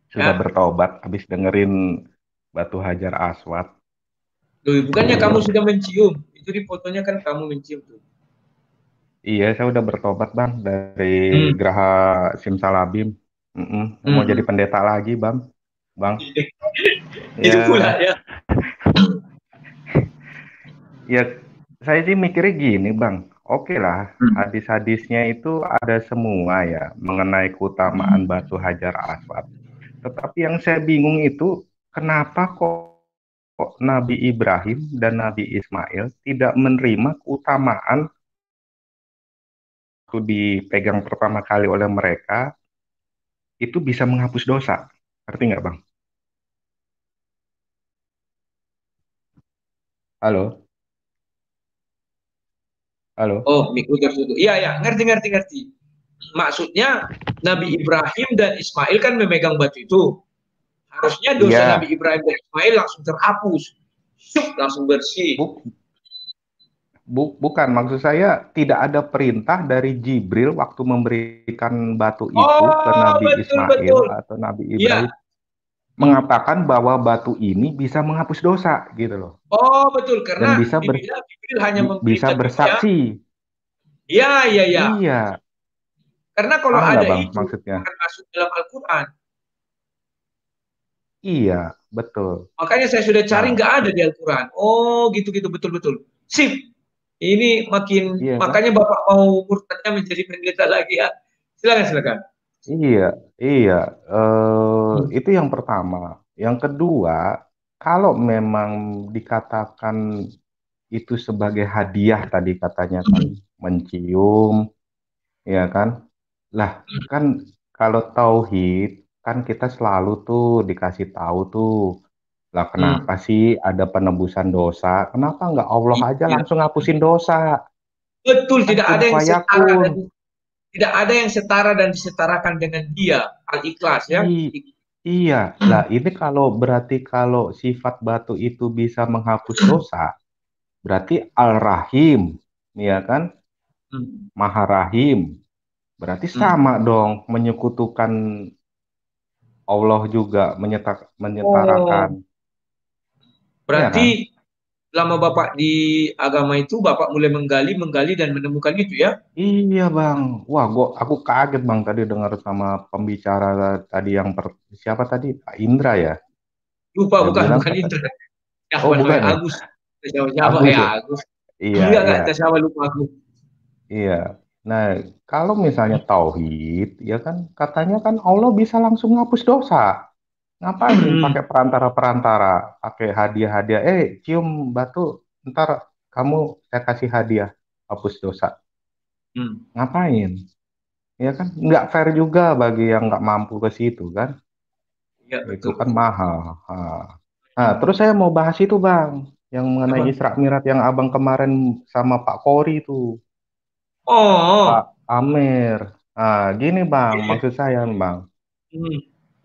sudah bertobat habis dengerin Batu Hajar Aswad. Bukannya kamu sudah mencium? Itu di fotonya kan kamu mencium tuh. Iya, saya udah bertobat Bang dari Geraha Simsalabim. Mau jadi pendeta lagi Bang. Itu pula ya. Ya, saya sih mikirnya gini Bang. Oke lah, hadis-hadisnya itu ada semua ya mengenai keutamaan Batu Hajar Aswad. Tetapi yang saya bingung itu kenapa kok Nabi Ibrahim dan Nabi Ismail tidak menerima keutamaan itu dipegang pertama kali oleh mereka itu bisa menghapus dosa. Ngerti nggak Bang? Halo? Oh, mikro tertutup. Iya, ngerti. Maksudnya Nabi Ibrahim dan Ismail kan memegang batu itu. Harusnya dosa Nabi Ibrahim dan Ismail langsung terhapus. Langsung bersih. Bukan, maksud saya tidak ada perintah dari Jibril waktu memberikan batu itu ke Nabi Ismail atau Nabi Ibrahim. Mengatakan bahwa batu ini bisa menghapus dosa gitu loh. Oh betul, karena dan bisa bersaksi. Iya. Karena kalau ada Bang, itu maksudnya akan masuk dalam Al-Quran. Iya, betul. Makanya saya sudah cari nggak ada di Al-Quran. Oh gitu betul. Sip. Ini makanya kan? Bapak mau murtadnya menjadi pendeta lagi ya. Silakan. Iya. Itu yang pertama. Yang kedua, kalau memang dikatakan itu sebagai hadiah tadi katanya kan mencium, ya kan? Lah kan kalau tauhid kan kita selalu tuh dikasih tahu tuh. Lah kenapa sih ada penebusan dosa? Kenapa nggak Allah aja langsung ngapusin dosa? Betul, tidak ada yang setara. Tidak ada yang setara dan disetarakan dengan dia, Al-Ikhlas ya. Iya, lah ini berarti kalau sifat batu itu bisa menghapus dosa, berarti Al-Rahim, ya kan? Maha Rahim, berarti sama dong menyekutukan Allah juga menyetarakan. Berarti selama Bapak di agama itu, Bapak mulai menggali dan menemukan itu ya? Iya Bang, wah aku kaget Bang tadi dengar sama pembicara tadi siapa tadi? Pak Indra ya? Lupa, bukan Indra. Ya, bukan ya? Agus. Siapa ya? Agus. Iya. Enggak, siapa lupa aku. Iya. Nah, kalau misalnya tauhid, ya kan katanya kan Allah bisa langsung ngapus dosa. Ngapain pakai perantara-perantara, pakai hadiah-hadiah? Cium batu, ntar saya kasih hadiah hapus dosa. Ngapain? Ya kan nggak fair juga bagi yang nggak mampu ke situ kan? Ya, itu kan mahal. Nah, terus saya mau bahas itu Bang, yang mengenai Isra Mi'raj yang Abang kemarin sama Pak Kori itu. Pak Amir. Nah, gini Bang, maksud saya Bang.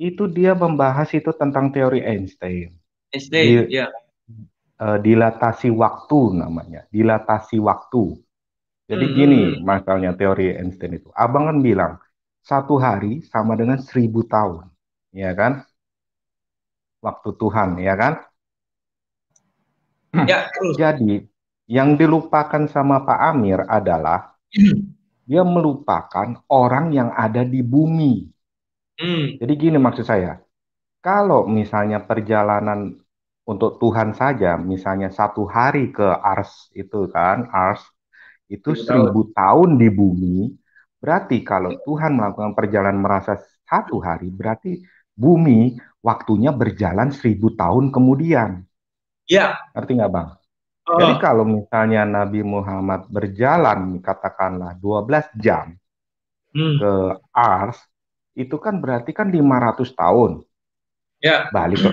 Itu dia membahas itu tentang teori Einstein. Dilatasi waktu namanya, dilatasi waktu. Jadi gini, masalahnya teori Einstein itu. Abang kan bilang 1 hari sama dengan 1000 tahun. ya kan? Waktu Tuhan, ya kan? Ya, terus. Jadi, yang dilupakan sama Pak Amir adalah dia melupakan orang yang ada di bumi. Jadi gini maksud saya, kalau misalnya perjalanan untuk Tuhan saja, misalnya 1 hari ke Ars itu kan, Ars itu 1.000 tahun di bumi, berarti kalau Tuhan melakukan perjalanan merasa 1 hari, berarti bumi waktunya berjalan 1.000 tahun kemudian. Ya. Ngerti nggak Bang? Jadi kalau misalnya Nabi Muhammad berjalan katakanlah 12 jam ke Ars, itu kan berarti kan 500 tahun. Ya. Balik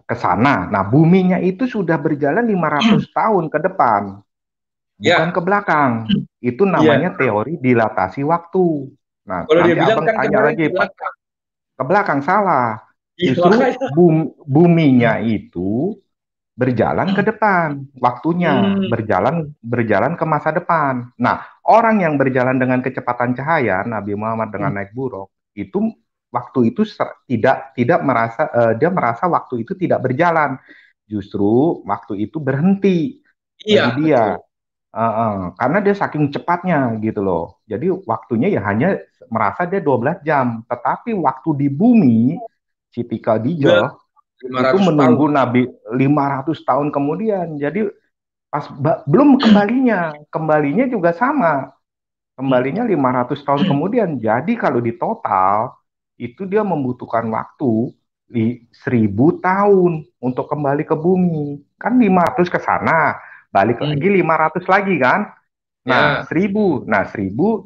ke sana. Nah, buminya itu sudah berjalan 500 tahun ke depan, bukan ke belakang. Itu namanya teori dilatasi waktu. Nah, kalau nanti dia bilang Abang kan tanya kemarin lagi, Pak. Ke belakang salah. Justru buminya itu berjalan ke depan, waktunya berjalan ke masa depan. Nah, orang yang berjalan dengan kecepatan cahaya, Nabi Muhammad dengan naik buruk, itu waktu itu tidak merasa dia merasa waktu itu tidak berjalan, justru waktu itu berhenti bagi dia. Karena dia saking cepatnya gitu loh. Jadi waktunya ya hanya merasa dia 12 jam, tetapi waktu di bumi Siti Khadijah itu 500 tahun. menunggu Nabi 500 tahun kemudian. Jadi pas belum kembalinya juga sama. Kembalinya 500 tahun kemudian. Jadi kalau di total itu dia membutuhkan waktu 1.000 tahun untuk kembali ke bumi. Kan 500 ke sana, balik lagi 500 lagi kan. Nah, 1.000. Nah, 1.000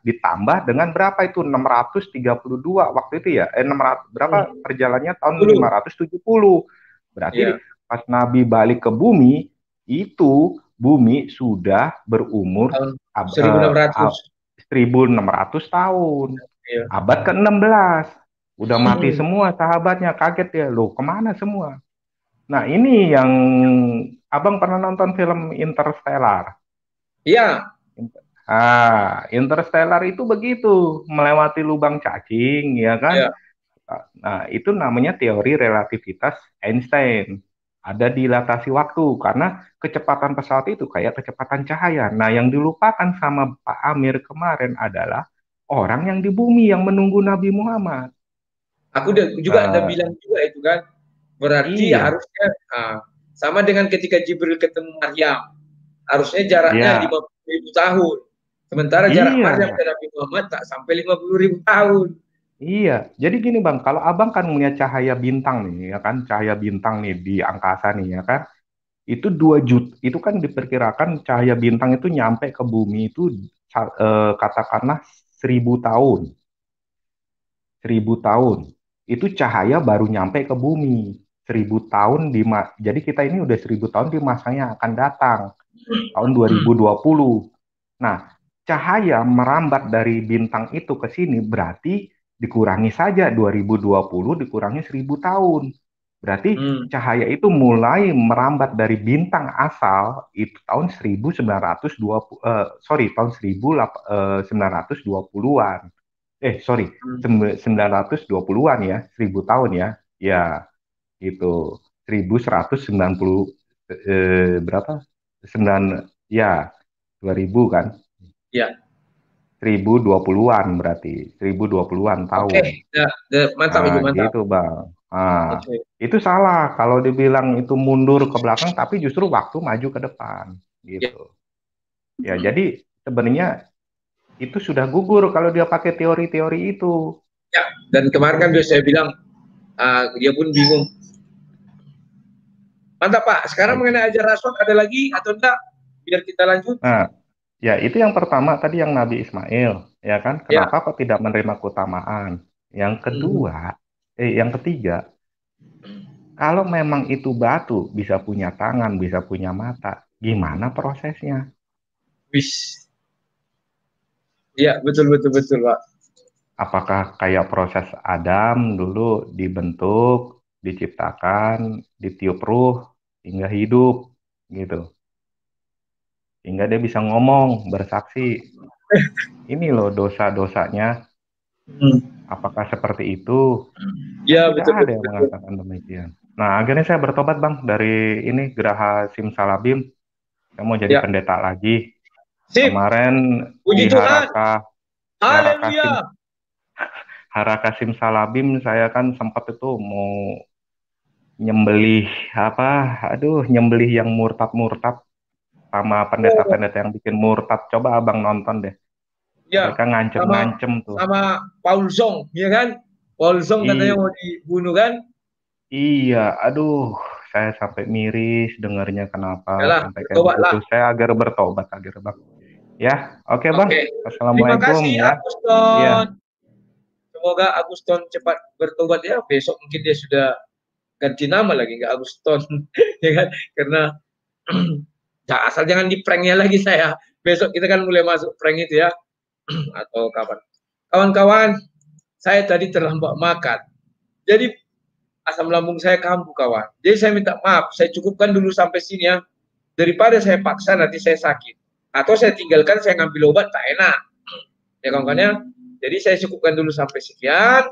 ditambah dengan berapa itu? 632 waktu itu ya. 600 berapa perjalanannya tahun 570. Berarti pas Nabi balik ke bumi, itu bumi sudah berumur 1.600 tahun. Abad ke-16. Udah mati semua sahabatnya, kaget ya. Loh, kemana semua? Nah, ini yang Abang pernah nonton film Interstellar? Iya. Interstellar itu begitu, melewati lubang cacing, ya kan? Ya. Nah, itu namanya teori relativitas Einstein. Ada dilatasi waktu, karena kecepatan pesawat itu kayak kecepatan cahaya. Nah, yang dilupakan sama Pak Amir kemarin adalah orang yang di bumi yang menunggu Nabi Muhammad. Aku juga ada bilang juga itu kan. Berarti harusnya sama dengan ketika Jibril ketemu Maryam. Harusnya jaraknya 50.000 tahun. Sementara jarak Maryam ke Nabi Muhammad tak sampai 50.000 tahun. Iya, jadi gini Bang, kalau Abang kan melihat cahaya bintang nih, ya kan, cahaya bintang nih di angkasa nih, ya kan, itu 2 juta, itu kan diperkirakan cahaya bintang itu nyampe ke bumi itu katakanlah 1.000 tahun. 1.000 tahun. Itu cahaya baru nyampe ke bumi. 1.000 tahun jadi kita ini udah 1.000 tahun di masa yang akan datang. Tahun 2020. Nah, cahaya merambat dari bintang itu ke sini berarti dikurangi saja 2020 dikurangi 1.000 tahun. Berarti cahaya itu mulai merambat dari bintang asal itu tahun 1920-an. Sorry, 920-an ya, 1.000 tahun ya. Ya, itu 1.190 berapa? 2000 kan? Ya. 1.020-an berarti, 1.020-an tahun. Mantap itu, mantap. Gitu Bang. Itu salah kalau dibilang itu mundur ke belakang, tapi justru waktu maju ke depan, gitu. Ya, jadi sebenarnya itu sudah gugur kalau dia pakai teori-teori itu. Ya, dan kemarin kan saya bilang dia pun bingung. Mantap Pak. Sekarang mengenai ajar Aswad ada lagi atau enggak? Biar kita lanjut. Nah, ya itu yang pertama tadi yang Nabi Ismail, ya kan? Kenapa kok tidak menerima keutamaan? Yang kedua, yang ketiga, kalau memang itu batu bisa punya tangan, bisa punya mata, gimana prosesnya? Iya, betul Pak. Apakah kayak proses Adam dulu dibentuk, diciptakan, ditiup ruh hingga hidup gitu. Hingga dia bisa ngomong, bersaksi. Ini loh dosa-dosanya. Apakah seperti itu? Ya, Tidak ada yang mengatakan demikian. Nah, akhirnya saya bertobat Bang dari ini Geraha Simsalabim. Saya mau jadi pendeta lagi. Sip. Kemarin Puji di Tuhan. Haleluya. Haraka Simsalabim saya kan sempat itu mau nyembelih nyembelih yang murtad sama pendeta-pendeta yang bikin murtad. Coba Abang nonton deh. Ya, Mereka ngancem-ngancem tuh. Sama Paul Zong, ya kan? Paul Zong katanya mau dibunuh kan? Iya, aduh, saya sampai miris dengarnya kenapa Yalah, sampai kayak begitu. Saya agar bertobat Bang. Ya, oke Bang. Assalamualaikum. Terima kasih ya. Aguston. Ya. Semoga Aguston cepat bertobat ya. Besok mungkin dia sudah ganti nama lagi, nggak Aguston, ya kan? Karena asal jangan di pranknya lagi saya. Besok kita kan mulai masuk prank itu ya, atau kapan? Kawan-kawan, saya tadi terlambat makan. Jadi asam lambung saya kambuh kawan. Jadi saya minta maaf, saya cukupkan dulu sampai sini ya. Daripada saya paksa nanti saya sakit. Atau saya tinggalkan, saya ngambil obat, tak enak. Ya kawan-kawan ya. Jadi saya cukupkan dulu sampai sekian.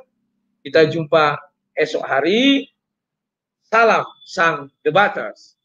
Kita jumpa esok hari. Salam sang debaters.